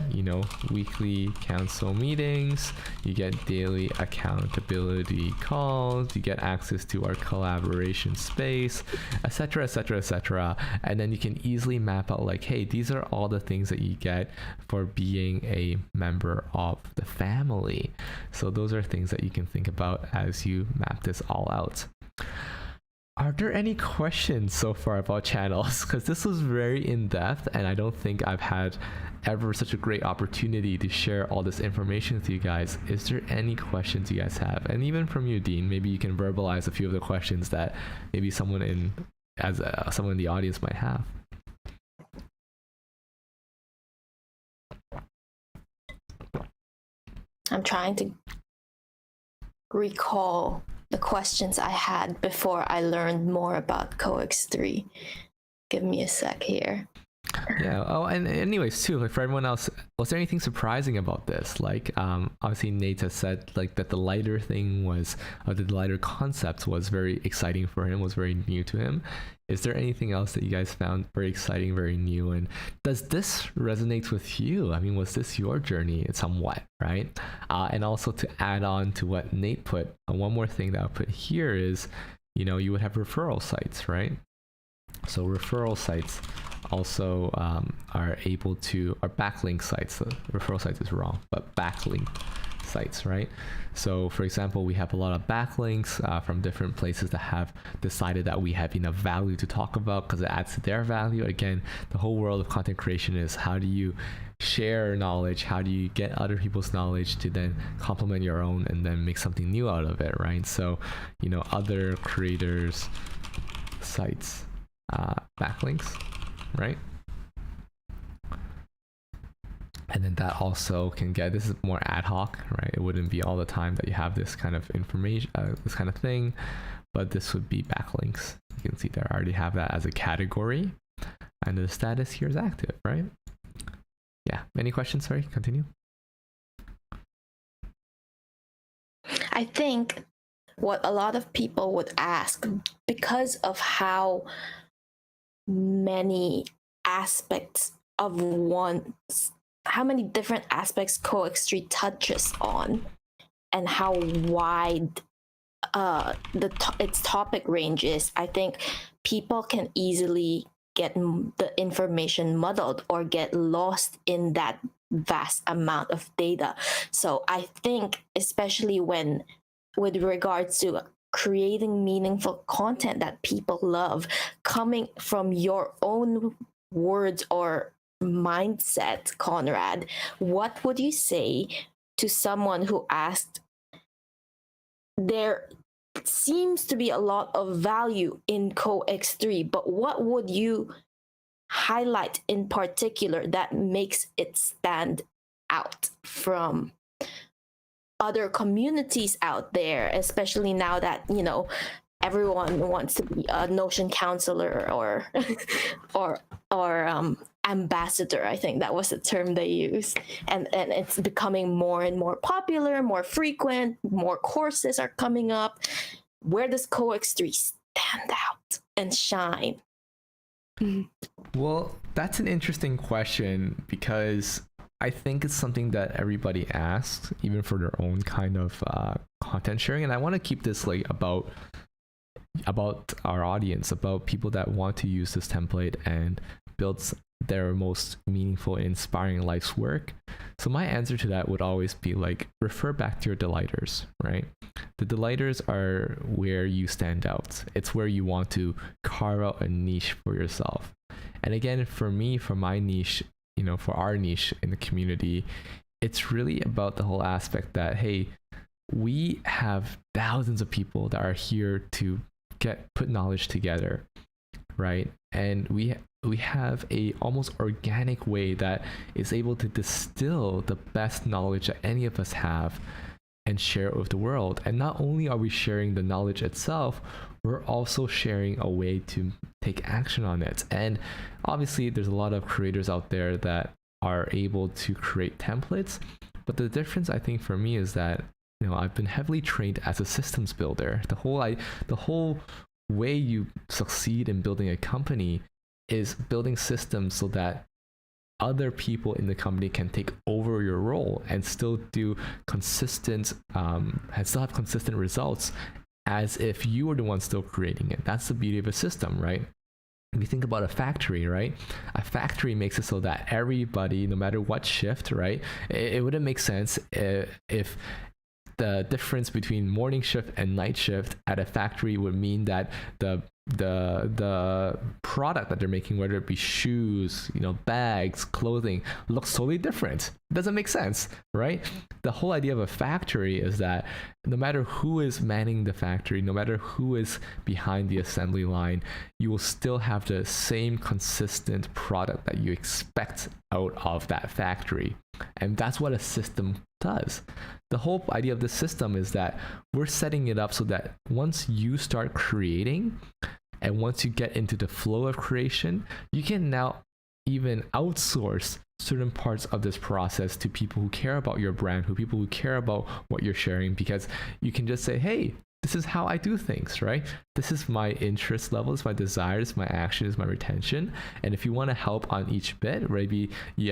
weekly council meetings, you get daily accountability calls, you get access to our collaboration space, etc., etc., etc. And then you can easily map out like, hey, these are all the things that you get for being a member of the family. So those are things that you can think about as you map this all out. Are there any questions so far about channels? Because this was very in-depth, and I don't think I've had ever such a great opportunity to share all this information with you guys. Is there any questions you guys have? And even from you, Dean, maybe you can verbalize a few of the questions that maybe someone in the audience might have. I'm trying to recall the questions I had before I learned more about CoX3. Give me a sec here. Yeah. Oh, and anyways, too, like for everyone else, was there anything surprising about this? Like, obviously Nate has said like that the lighter thing was, the lighter concept was very exciting for him, was very new to him. Is there anything else that you guys found very exciting, very new? And does this resonate with you? I mean, was this your journey somewhat, right? And also to add on to what Nate put, one more thing that I'll put here is, you would have referral sites, right? So referral sites also are backlink sites. So referral sites is wrong, but backlink sites, right? So for example, we have a lot of backlinks from different places that have decided that we have enough value to talk about because it adds to their value. Again, the whole world of content creation is how do you share knowledge? How do you get other people's knowledge to then complement your own and then make something new out of it, right? So, other creators' sites, backlinks, right? And then that also can this is more ad hoc, right? It wouldn't be all the time that you have this kind of information, this kind of thing, but this would be backlinks. You can see there, I already have that as a category, and the status here is active, right? Yeah. Any questions? Sorry, continue. I think what a lot of people would ask, because of how many aspects of how many different aspects CoX3 touches on, and how wide its topic range is, I think people can easily get the information muddled or get lost in that vast amount of data. So I think, especially with regards to creating meaningful content that people love, coming from your own words or mindset, Conrad, what would you say to someone who asked, there seems to be a lot of value in CoX3, but what would you highlight in particular that makes it stand out from other communities out there, especially now that everyone wants to be a Notion counselor or ambassador? I think that was the term they used, and it's becoming more and more popular, more frequent, more courses are coming up. Where does CoX3 stand out and shine? Well, that's an interesting question, because I think it's something that everybody asks, even for their own kind of content sharing. And I want to keep this like about our audience, about people that want to use this template and build their most meaningful and inspiring life's work? So my answer to that would always be like, refer back to your delighters, right? The delighters are where you stand out. It's where you want to carve out a niche for yourself. And again, for me, for my niche, for our niche in the community, it's really about the whole aspect that, hey, we have thousands of people that are here to put knowledge together, right? And we have a almost organic way that is able to distill the best knowledge that any of us have and share it with the world. And not only are we sharing the knowledge itself, we're also sharing a way to take action on it. And obviously there's a lot of creators out there that are able to create templates, but the difference I think for me is that I've been heavily trained as a systems builder. The whole way you succeed in building a company is building systems so that other people in the company can take over your role and still do consistent and still have consistent results as if you were the one still creating it. That's the beauty of a system, right? If you think about a factory, right? A factory makes it so that everybody, no matter what shift, right? It wouldn't make sense if the difference between morning shift and night shift at a factory would mean that the product that they're making, whether it be shoes, bags, clothing, looks totally different. It doesn't make sense, right? The whole idea of a factory is that no matter who is manning the factory, no matter who is behind the assembly line, you will still have the same consistent product that you expect out of that factory. And that's what a system does. The whole idea of the system is that we're setting it up so that once you start creating and once you get into the flow of creation, you can now even outsource certain parts of this process to people who care about your brand, people who care about what you're sharing, because you can just say, hey, this is how I do things, right? This is my interest levels, my desires, my actions, my retention. And if you want to help on each bit, maybe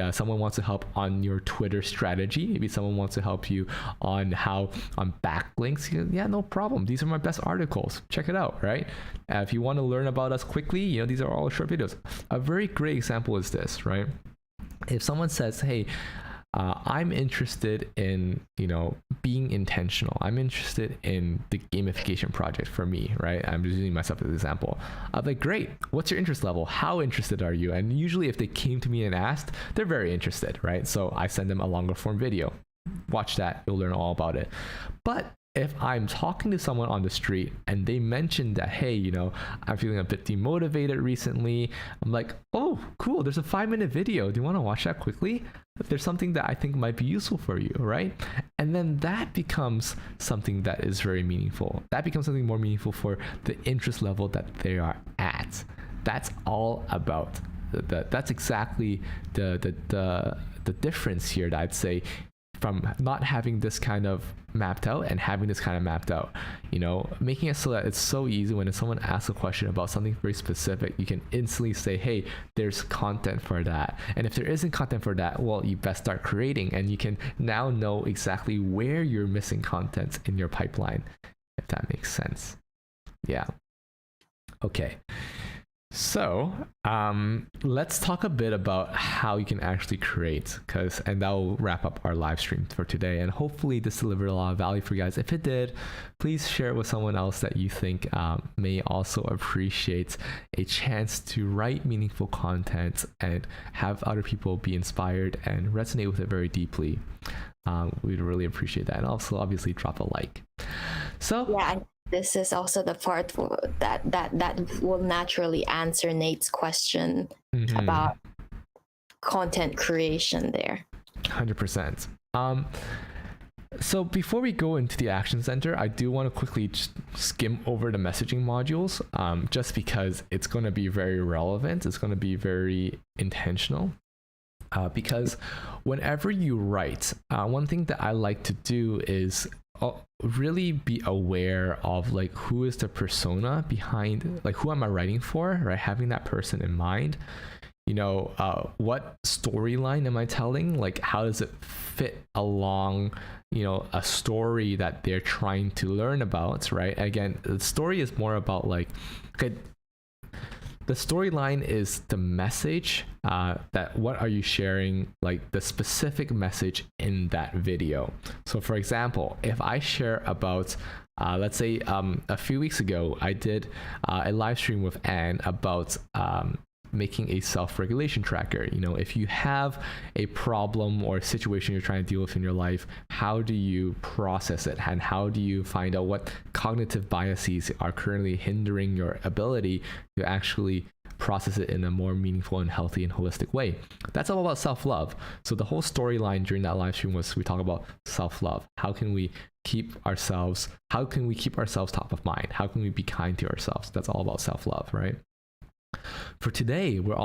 someone wants to help on your Twitter strategy. Maybe someone wants to help you on backlinks. Yeah, no problem. These are my best articles. Check it out, right? If you want to learn about us quickly, these are all short videos. A very great example is this, right? If someone says, hey, I'm interested in, being intentional. I'm interested in the gamification project for me, right? I'm just using myself as an example. I'm like, great. What's your interest level? How interested are you? And usually if they came to me and asked, they're very interested, right? So I send them a longer form video. Watch that. You'll learn all about it. But if I'm talking to someone on the street and they mention that, hey, I'm feeling a bit demotivated recently, I'm like, oh, cool. There's a 5-minute video. Do you want to watch that quickly? If there's something that I think might be useful for you, right? And then that becomes something that is very meaningful. That becomes something more meaningful for the interest level that they are at. That's all about that's exactly the difference here that I'd say from not having this kind of mapped out and having this kind of mapped out, making it so that it's so easy when someone asks a question about something very specific, you can instantly say, hey, there's content for that. And if there isn't content for that, well, you best start creating, and you can now know exactly where you're missing content in your pipeline, if that makes sense. Yeah. Okay. So let's talk a bit about how you can actually create, and that will wrap up our live stream for today. And hopefully this delivered a lot of value for you guys. If it did, please share it with someone else that you think may also appreciate a chance to write meaningful content and have other people be inspired and resonate with it very deeply. We'd really appreciate that. And also obviously drop a like. So yeah, this is also the part that will naturally answer Nate's question about content creation there. 100%. So before we go into the Action Center, I do want to quickly just skim over the messaging modules, just because it's going to be very relevant. It's going to be very intentional. Because whenever you write, one thing that I like to do is really be aware of who is the persona behind, who am I writing for, right? Having that person in mind. What storyline am I telling? How does it fit along, a story that they're trying to learn about, right? Again, the story is more about okay, the storyline is the message, that what are you sharing, like the specific message in that video. So for example, if I share about let's say a few weeks ago I did a live stream with Anne about making a self-regulation tracker. You know, if you have a problem or a situation you're trying to deal with in your life, how do you process it, and how do you find out what cognitive biases are currently hindering your ability to actually process it in a more meaningful and healthy and holistic way? That's all about self-love. So the whole storyline during that live stream was we talk about self-love. How can we keep ourselves top of mind? How can we be kind to ourselves? That's all about self-love, right? For today, we're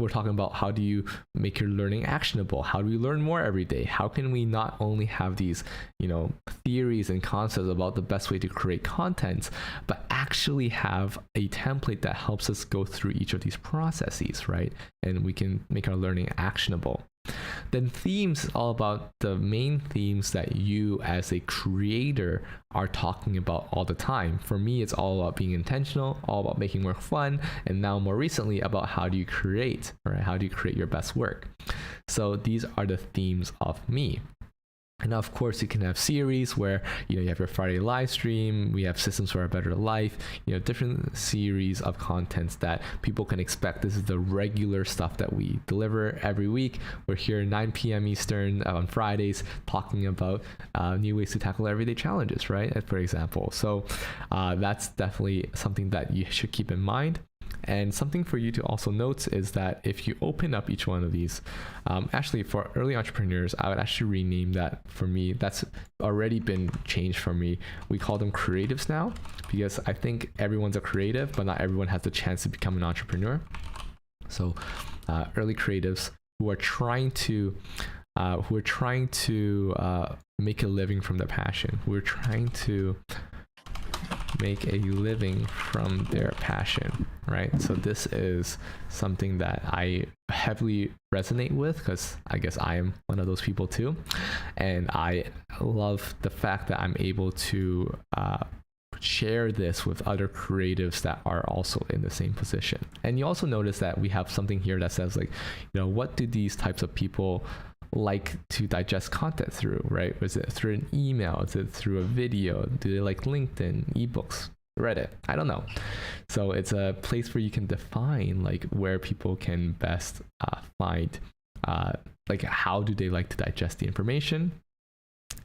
talking about how do you make your learning actionable? How do we learn more every day? How can we not only have these, you know, theories and concepts about the best way to create content, but actually have a template that helps us go through each of these processes, right? And we can make our learning actionable. Then themes is all about the main themes that you as a creator are talking about all the time. For me, it's all about being intentional, all about making work fun, and now more recently about how do you create, right? How do you create your best work? So these are the themes of me. And of course, you can have series where, you know, you have your Friday live stream, we have Systems for a Better Life, you know, different series of contents that people can expect. This is the regular stuff that we deliver every week. We're here 9 p.m. Eastern on Fridays talking about new ways to tackle everyday challenges, right? For example. So that's definitely something that you should keep in mind. And something for you to also note is that if you open up each one of these, actually for early entrepreneurs, I would actually rename that. For me, that's already been changed for me. We call them creatives now, because I think everyone's a creative, but not everyone has the chance to become an entrepreneur. So early creatives who are trying to make a living from their passion, who are trying to make a living from their passion, right? So this is something that I heavily resonate with, because I guess I am one of those people too. And I love the fact that I'm able to share this with other creatives that are also in the same position. And you also notice that we have something here that says, like, you know, what do these types of people like to digest content through, right? Is it through an email? Is it through a video? Do they like LinkedIn, ebooks, Reddit? I don't know. So it's a place where you can define like where people can best find like how do they like to digest the information.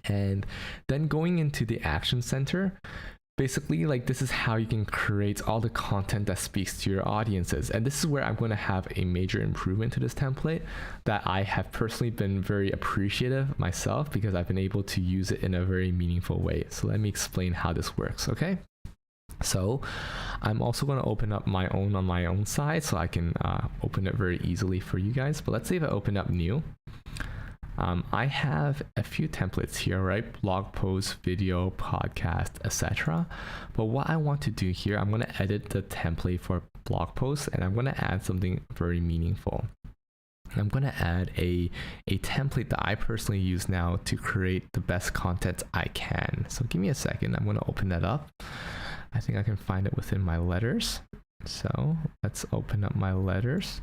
And then going into the action center, basically, like, this is how you can create all the content that speaks to your audiences. And this is where I'm going to have a major improvement to this template that I have personally been very appreciative myself, because I've been able to use it in a very meaningful way. So let me explain how this works, okay? So I'm also going to open up my own on my own side so I can open it very easily for you guys. But let's say if I open up new, I have a few templates here, right? Blog post, video, podcast, etc. But what I want to do here, I'm going to edit the template for blog posts, and I'm going to add something very meaningful. I'm going to add a template that I personally use now to create the best content I can. So give me a second. I'm going to open that up. I think I can find it within my letters. So let's open up my letters.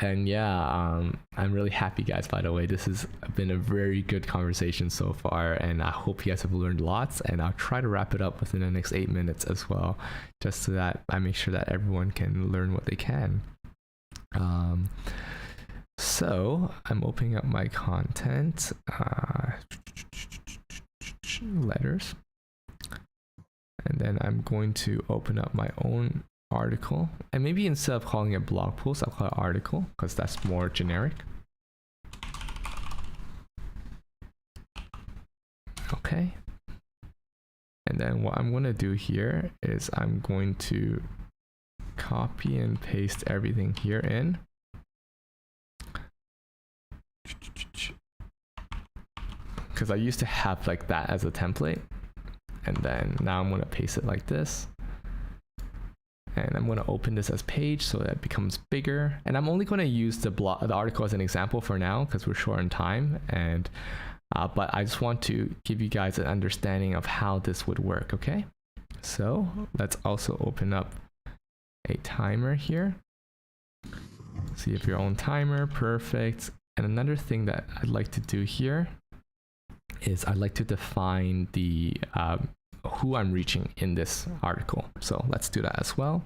And yeah, I'm really happy, guys, by the way. This has been a very good conversation so far, and I hope you guys have learned lots, and I'll try to wrap it up within the next 8 minutes as well, just so that I make sure that everyone can learn what they can. So I'm opening up my content, letters, and then I'm going to open up my own article, and maybe instead of calling it blog post, I'll call it article, because that's more generic. Okay, and then what I'm going to do here is I'm going to copy and paste everything here in, because I used to have like that as a template, and then now I'm going to paste it like this. And I'm going to open this as page so that it becomes bigger. And I'm only going to use the article as an example for now, because we're short on time. And but I just want to give you guys an understanding of how this would work, okay? So let's also open up a timer here. So you have your own timer, perfect. And another thing that I'd like to do here is I'd like to define the who I'm reaching in this article. So let's do that as well.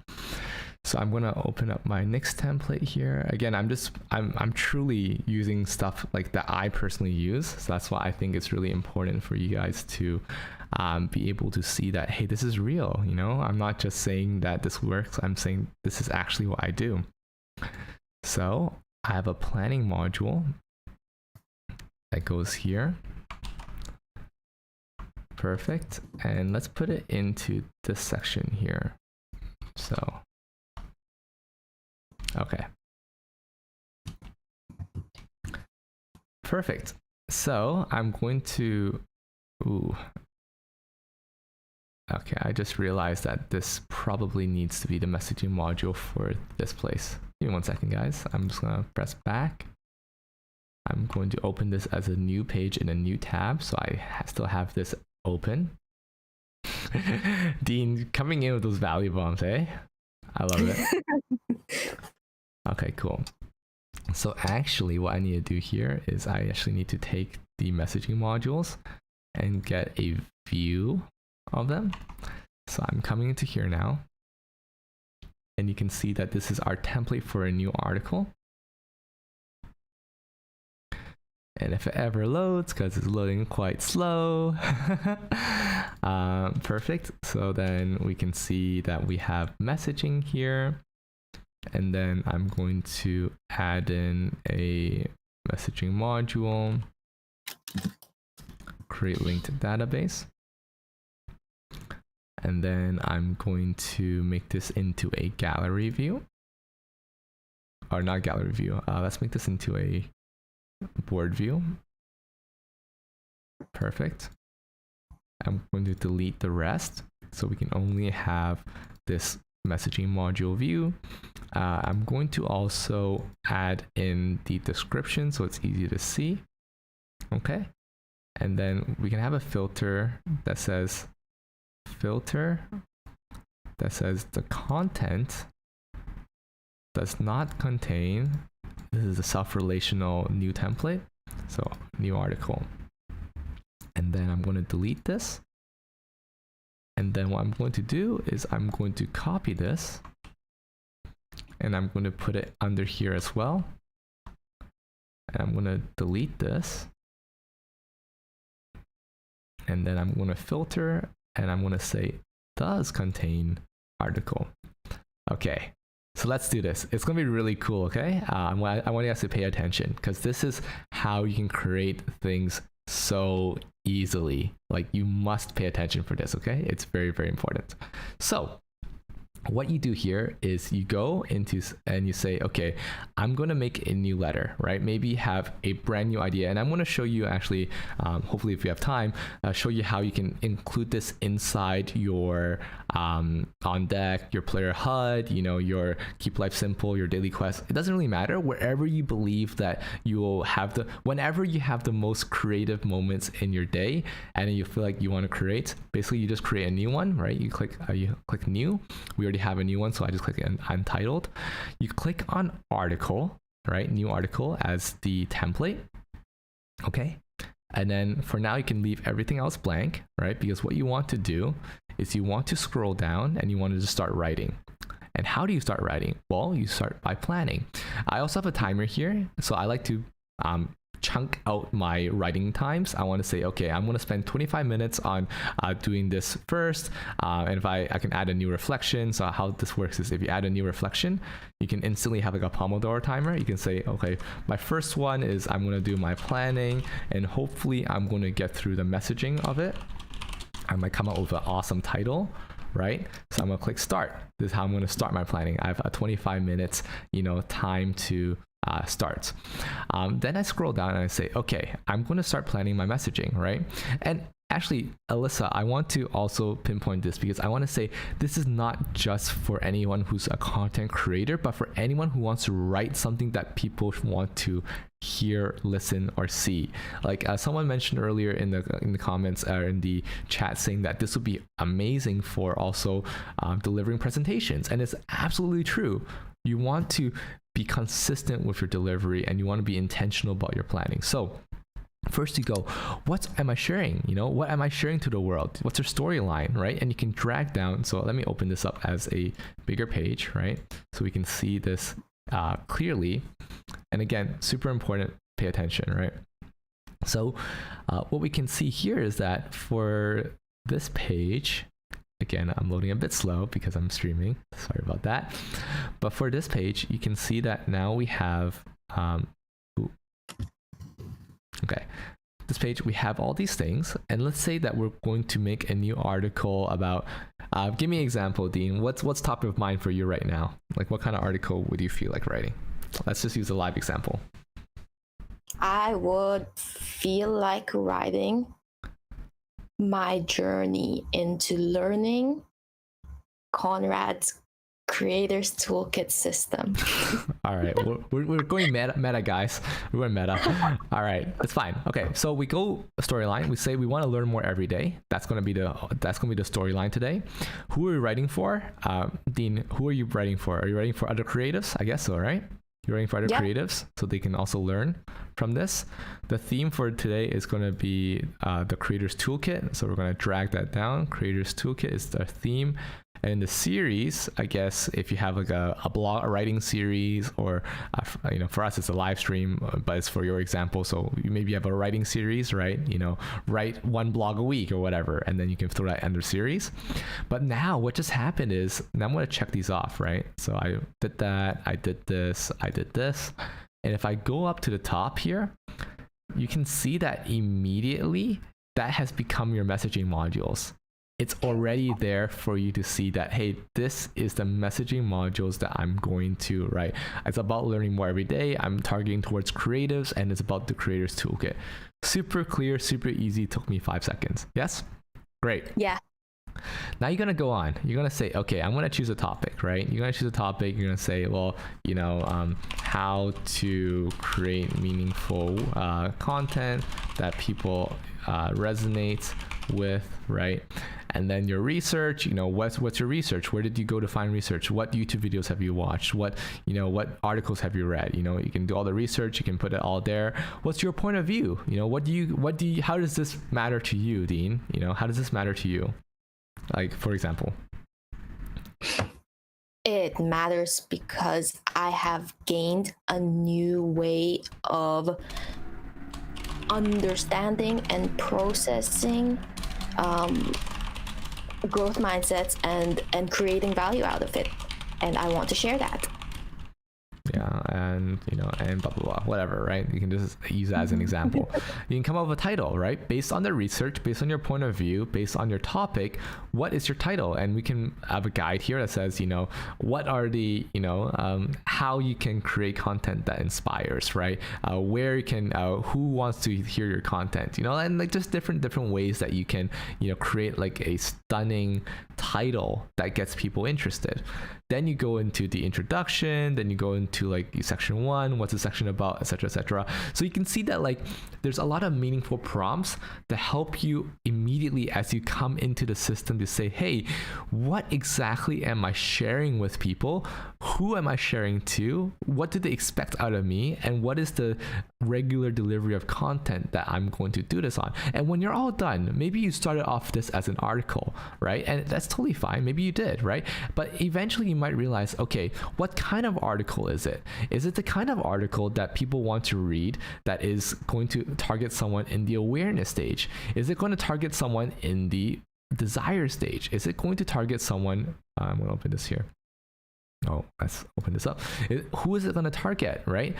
So I'm gonna open up my Nix template here. Again, I'm truly using stuff like that I personally use. So that's why I think it's really important for you guys to be able to see that, hey, this is real. You know, I'm not just saying that this works. I'm saying this is actually what I do. So I have a planning module that goes here. Perfect. And let's put it into this section here. So okay. Perfect. So I'm going to, okay, I just realized that this probably needs to be the messaging module for this place. Give me 1 second, guys. I'm just gonna press back. I'm going to open this as a new page in a new tab. So I still have this open. Dean coming in with those value bombs, eh? I love it. Okay, cool. So actually what I need to do here is I actually need to take the messaging modules and get a view of them. So I'm coming into here now. And you can see that this is our template for a new article. And if it ever loads, because it's loading quite slow, perfect. So then we can see that we have messaging here. And then I'm going to add in a messaging module, create linked database. And then I'm going to make this into a gallery view. Or not gallery view. Let's make this into a board view. Perfect. I'm going to delete the rest so we can only have this messaging module view. I'm going to also add in the description so it's easy to see. Okay. And then we can have a filter that says the content does not contain, this is a self-relational new template, so new article. And then I'm going to delete this. And then what I'm going to do is I'm going to copy this and I'm going to put it under here as well. And I'm going to delete this. And then I'm going to filter and I'm going to say does contain article. Okay, so let's do this. It's going to be really cool, okay? I want you guys to pay attention because this is how you can create things so easily. Like, you must pay attention for this, okay? It's very, very important. So what you do here is you go into and you say, okay, I'm going to make a new letter, right? Maybe have a brand new idea. And I'm going to show you actually, hopefully if you have time, show you how you can include this inside your on deck, your player HUD, you know, your keep life simple, your daily quest. It doesn't really matter. Wherever you believe that you will have whenever you have the most creative moments in your day and you feel like you want to create, basically you just create a new one, right? You click new. We already have a new one, so I just click untitled. You click on article, right? New article as the template. Okay. And then for now, you can leave everything else blank, right? Because what you want to do is you want to scroll down and you want to just start writing. And how do you start writing? Well, you start by planning. I also have a timer here. So I like to chunk out my writing times. I want to say, okay, I'm going to spend 25 minutes on doing this first. And if I can add a new reflection. So how this works is if you add a new reflection, you can instantly have like a Pomodoro timer. You can say, okay, my first one is I'm going to do my planning and hopefully I'm going to get through the messaging of it. I might come up with an awesome title, right? So I'm going to click start. This is how I'm going to start my planning. I have a 25 minutes, time to start. Then I scroll down and I say, okay, I'm going to start planning my messaging, right? And actually, Alyssa, I want to also pinpoint this because I want to say this is not just for anyone who's a content creator, but for anyone who wants to write something that people want to hear, listen, or see. Like someone mentioned earlier in the comments or in the chat, saying that this would be amazing for also delivering presentations, and it's absolutely true. You want to be consistent with your delivery, and you want to be intentional about your planning. So first you go, what am I sharing? What am I sharing to the world? What's your storyline, right? And you can drag down. So let me open this up as a bigger page, right? So we can see this clearly. And again, super important, pay attention, right? So what we can see here is that for this page, again, I'm loading a bit slow because I'm streaming. Sorry about that. But for this page, you can see that now we have, okay, this page, we have all these things. And let's say that we're going to make a new article about, give me an example, Dean. What's top of mind for you right now? Like, what kind of article would you feel like writing? Let's just use a live example. I would feel like writing my journey into learning Conrad's Creators Toolkit system. All right, we're going meta, guys. We're going meta. All right, it's fine. Okay, so we go storyline. We say we want to learn more every day. That's gonna be the storyline today. Who are we writing for? Dean, who are you writing for? Are you writing for other creatives? I guess so, right? You're writing for other creatives so they can also learn from this. The theme for today is going to be the Creators Toolkit. So we're going to drag that down. Creators Toolkit is the theme. And in the series, I guess if you have like a blog, a writing series, or for us it's a live stream, but it's for your example. So you maybe have a writing series, right? Write one blog a week or whatever, and then you can throw that under series. But now what just happened is, now I'm going to check these off, right? So I did that, I did this, I did this. And if I go up to the top here, you can see that immediately that has become your messaging modules. It's already there for you to see that, hey, this is the messaging modules that I'm going to write. It's about learning more every day. I'm targeting towards creatives, and it's about the Creators Toolkit. Super clear, super easy. Took me 5 seconds. Yes? Great. Yeah. Now you're going to go on. You're going to say, okay, I'm going to choose a topic, right? You're going to choose a topic. You're going to say, well, how to create meaningful content that people resonate with, right? And then your research, what's your research? Where did you go to find research? What YouTube videos have you watched? What articles have you read? You can do all the research, you can put it all there. What's your point of view? How does this matter to you, Dean? How does this matter to you? Like, for example. It matters because I have gained a new way of understanding and processing growth mindsets and creating value out of it, and I want to share that. Yeah, and and blah blah blah, whatever, right? You can just use that as an example. You can come up with a title, right? Based on the research, based on your point of view, based on your topic, what is your title? And we can have a guide here that says, what are the, how you can create content that inspires, right? Where you can, who wants to hear your content, and like just different ways that you can, create like a stunning title that gets people interested. Then you go into the introduction, then you go into like section 1, what's the section about, etc., etc. So you can see that like there's a lot of meaningful prompts that help you immediately as you come into the system to say, hey, what exactly am I sharing with people? Who am I sharing to? What do they expect out of me? And what is the regular delivery of content that I'm going to do this on? And when you're all done, maybe you started off this as an article, right? And that's totally fine. Maybe you did, right? But eventually you might realize, okay, what kind of article is it? Is it the kind of article that people want to read that is going to target someone in the awareness stage? Is it going to target someone in the desire stage? Is it going to target someone? I'm going to open this here. Oh, let's open this up. Who is it going to target, right?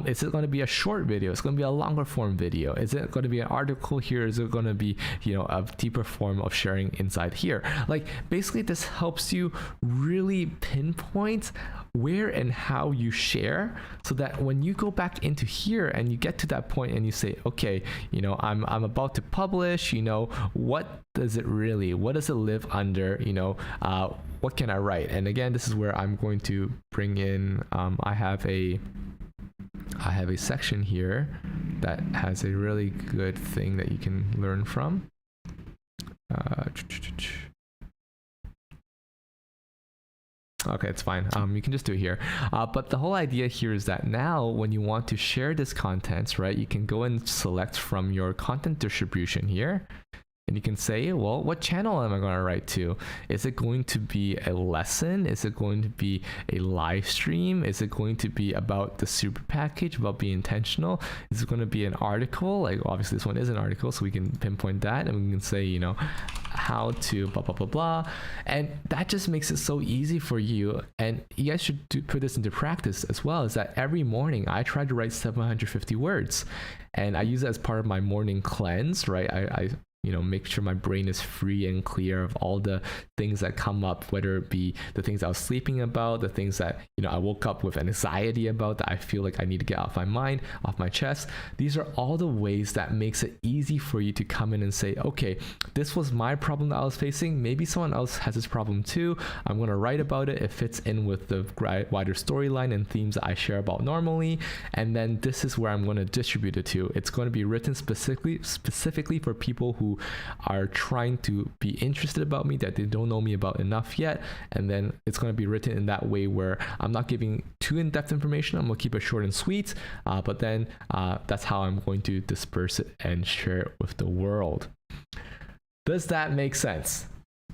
Is it going to be a short video? It's going to be a longer form video. Is it going to be an article here? Is it going to be, a deeper form of sharing inside here? Like, basically, this helps you really pinpoint where and how you share, so that when you go back into here and you get to that point and you say, okay, I'm about to publish, what does it live under, what can I write? And again, this is where I'm going to bring in, I have a section here that has a really good thing that you can learn from. Okay, it's fine. You can just do it here. But the whole idea here is that now when you want to share this content, right, you can go and select from your content distribution here. And you can say, well, what channel am I going to write to? Is it going to be a lesson? Is it going to be a live stream? Is it going to be about the super package, about being intentional? Is it going to be an article? Like, obviously this one is an article, so we can pinpoint that, and we can say, how to blah, blah, blah, blah. And that just makes it so easy for you. And you guys should put this into practice as well, is that every morning I try to write 750 words. And I use it as part of my morning cleanse, right? I make sure my brain is free and clear of all the things that come up, whether it be the things I was sleeping about, the things that, I woke up with anxiety about that I feel like I need to get off my mind, off my chest. These are all the ways that makes it easy for you to come in and say, okay, this was my problem that I was facing. Maybe someone else has this problem too. I'm going to write about it. It fits in with the wider storyline and themes that I share about normally. And then this is where I'm going to distribute it to. It's going to be written specifically for people who are trying to be interested about me, that they don't know me about enough yet. And then it's going to be written in that way where I'm not giving too in-depth information. I'm going to keep it short and sweet, but then that's how I'm going to disperse it and share it with the world. Does that make sense?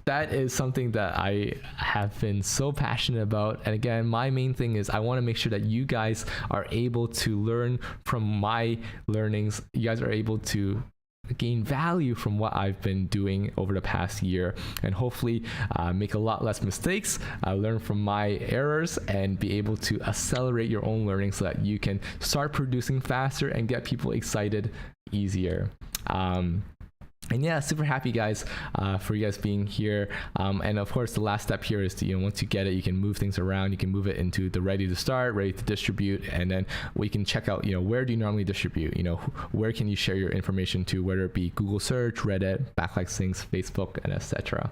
That is something that I have been so passionate about. And again, my main thing is I want to make sure that you guys are able to learn from my learnings. You guys are able to gain value from what I've been doing over the past year, and hopefully make a lot less mistakes, learn from my errors, and be able to accelerate your own learning so that you can start producing faster and get people excited easier. And yeah, super happy guys for you guys being here. And of course, the last step here is to, once you get it, you can move things around. You can move it into the ready to start, ready to distribute. And then we can check out, where do you normally distribute? Where can you share your information to, whether it be Google search, Reddit, backlinks links, Facebook, and etc.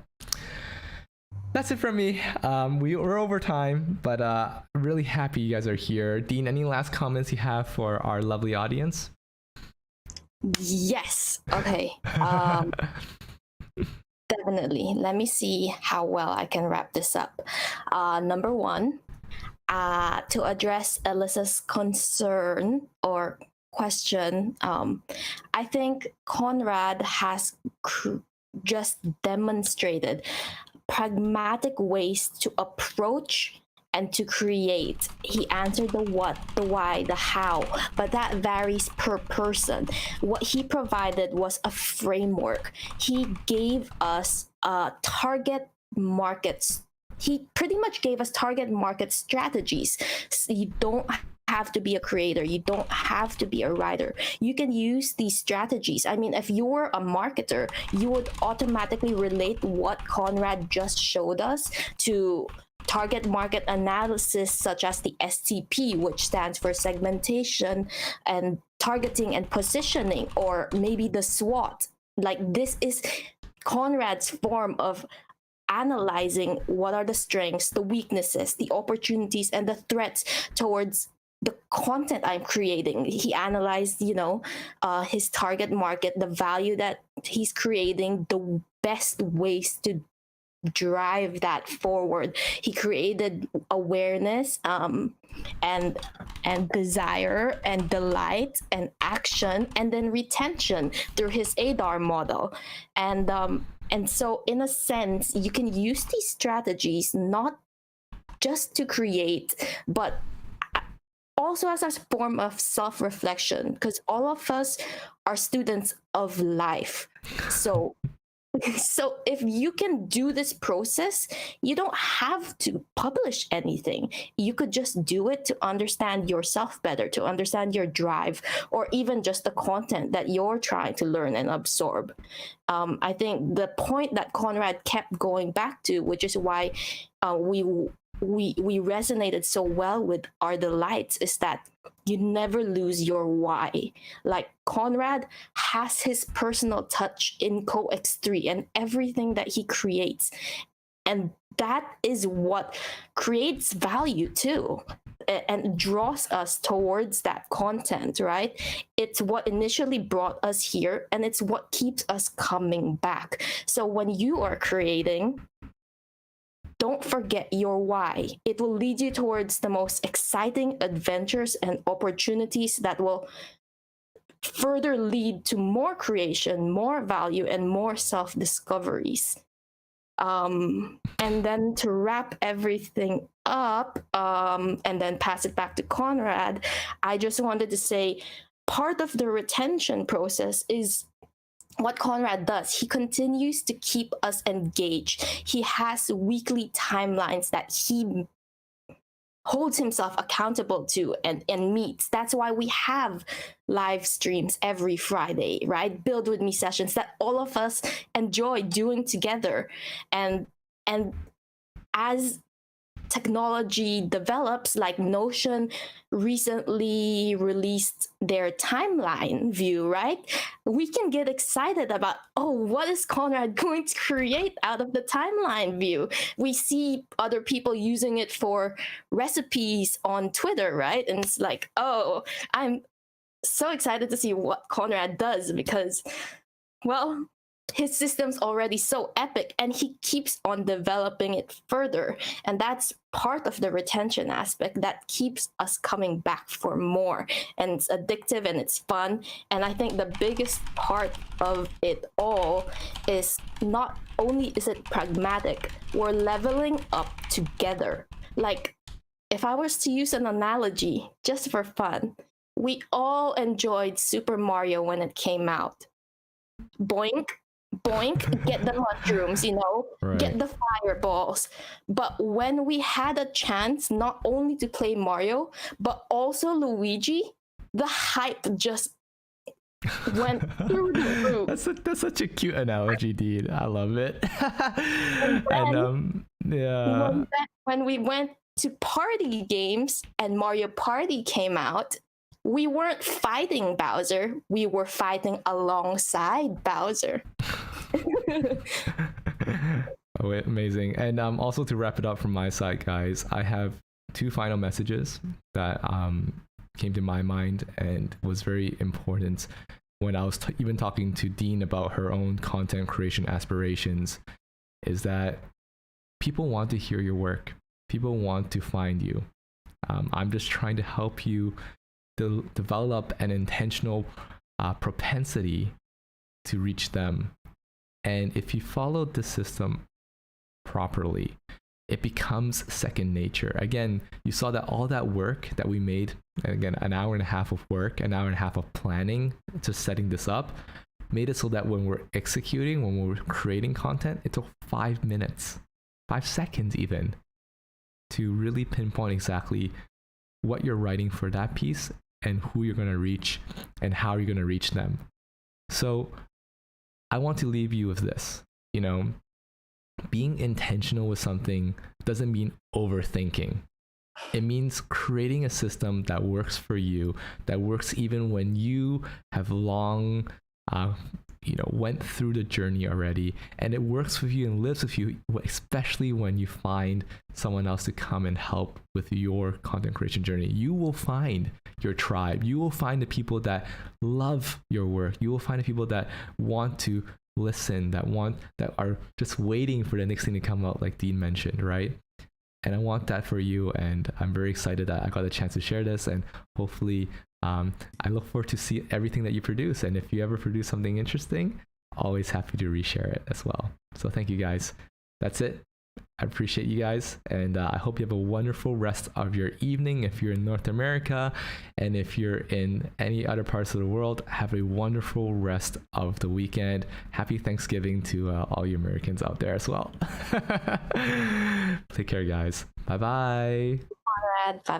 That's it from me. We're over time, but really happy you guys are here. Dean, any last comments you have for our lovely audience? Yes. Okay. Definitely. Let me see how well I can wrap this up. Number one, to address Alyssa's concern or question, I think Conrad has just demonstrated pragmatic ways to approach and to create. He answered the what, the why, the how, but that varies per person. What he provided was a framework. He gave us target markets. He pretty much gave us target market strategies. So you don't have to be a creator. You don't have to be a writer. You can use these strategies. I mean, if you're a marketer, you would automatically relate what Conrad just showed us to target market analysis, such as the STP, which stands for segmentation and targeting and positioning, or maybe the SWOT. Like, this is Conrad's form of analyzing what are the strengths, the weaknesses, the opportunities, and the threats towards the content I'm creating. He analyzed, his target market, the value that he's creating, the best ways to drive that forward. He created awareness and desire and delight and action, and then retention through his AIDAR model. And so in a sense, you can use these strategies not just to create, but also as a form of self-reflection, because all of us are students of life. So if you can do this process, you don't have to publish anything. You could just do it to understand yourself better, to understand your drive, or even just the content that you're trying to learn and absorb. I think the point that Conrad kept going back to, which is why we we resonated so well with are the lights is that you never lose your why. Like Conrad has his personal touch in CoX3 and everything that he creates. And that is what creates value too, and draws us towards that content, right? It's what initially brought us here, and it's what keeps us coming back. So when you are creating, don't forget your why. It will lead you towards the most exciting adventures and opportunities that will further lead to more creation, more value, and more self-discoveries. And then to wrap everything up, and then pass it back to Conrad, I just wanted to say part of the retention process is what Conrad does. He continues to keep us engaged. He has weekly timelines that he holds himself accountable to and meets. That's why we have live streams every Friday, right? Build with me sessions that all of us enjoy doing together. And as technology develops, like Notion recently released their timeline view, right? We can get excited about, oh, what is Conrad going to create out of the timeline view? We see other people using it for recipes on Twitter, right? And it's like, oh, I'm so excited to see what Conrad does because, well, his system's already so epic and he keeps on developing it further. And that's part of the retention aspect that keeps us coming back for more. And it's addictive and it's fun. And I think the biggest part of it all is not only is it pragmatic, we're leveling up together. Like, if I was to use an analogy just for fun, we all enjoyed Super Mario when it came out. Boink, boink, get the mushrooms, Right. get the fireballs. But when we had a chance not only to play Mario, but also Luigi, the hype just went through the roof. That's such a cute analogy, dude. I love it. And Yeah. when we went to party games and Mario Party came out, we weren't fighting Bowser, we were fighting alongside Bowser. Oh, amazing. And also to wrap it up from my side, guys, I have two final messages that came to my mind and was very important when I was even talking to Dean about her own content creation aspirations, is that people want to hear your work. People want to find you. I'm just trying to help you develop an intentional propensity to reach them. And if you follow the system properly, it becomes second nature. Again, you saw that all that work that we made, and again, an hour and a half of work, an hour and a half of planning, just setting this up, made it so that when we're executing, when we're creating content, it took 5 minutes, 5 seconds even, to really pinpoint exactly what you're writing for that piece and who you're going to reach and how you're going to reach them. So I want to leave you with this, being intentional with something doesn't mean overthinking. It means creating a system that works for you, that works even when you have long, went through the journey already, and it works with you and lives with you, especially when you find someone else to come and help with your content creation journey. You will find your tribe. You will find the people that love your work. You will find the people that want to listen, that are just waiting for the next thing to come out, like Dean mentioned, right? And I want that for you, and I'm very excited that I got a chance to share this, and hopefully I look forward to see everything that you produce. And if you ever produce something interesting, always happy to reshare it as well. So thank you guys. That's it. I appreciate you guys, and I hope you have a wonderful rest of your evening if you're in North America, and if you're in any other parts of the world, have a wonderful rest of the weekend. Happy Thanksgiving to all you Americans out there as well. Take care, guys. Bye bye. Bye bye.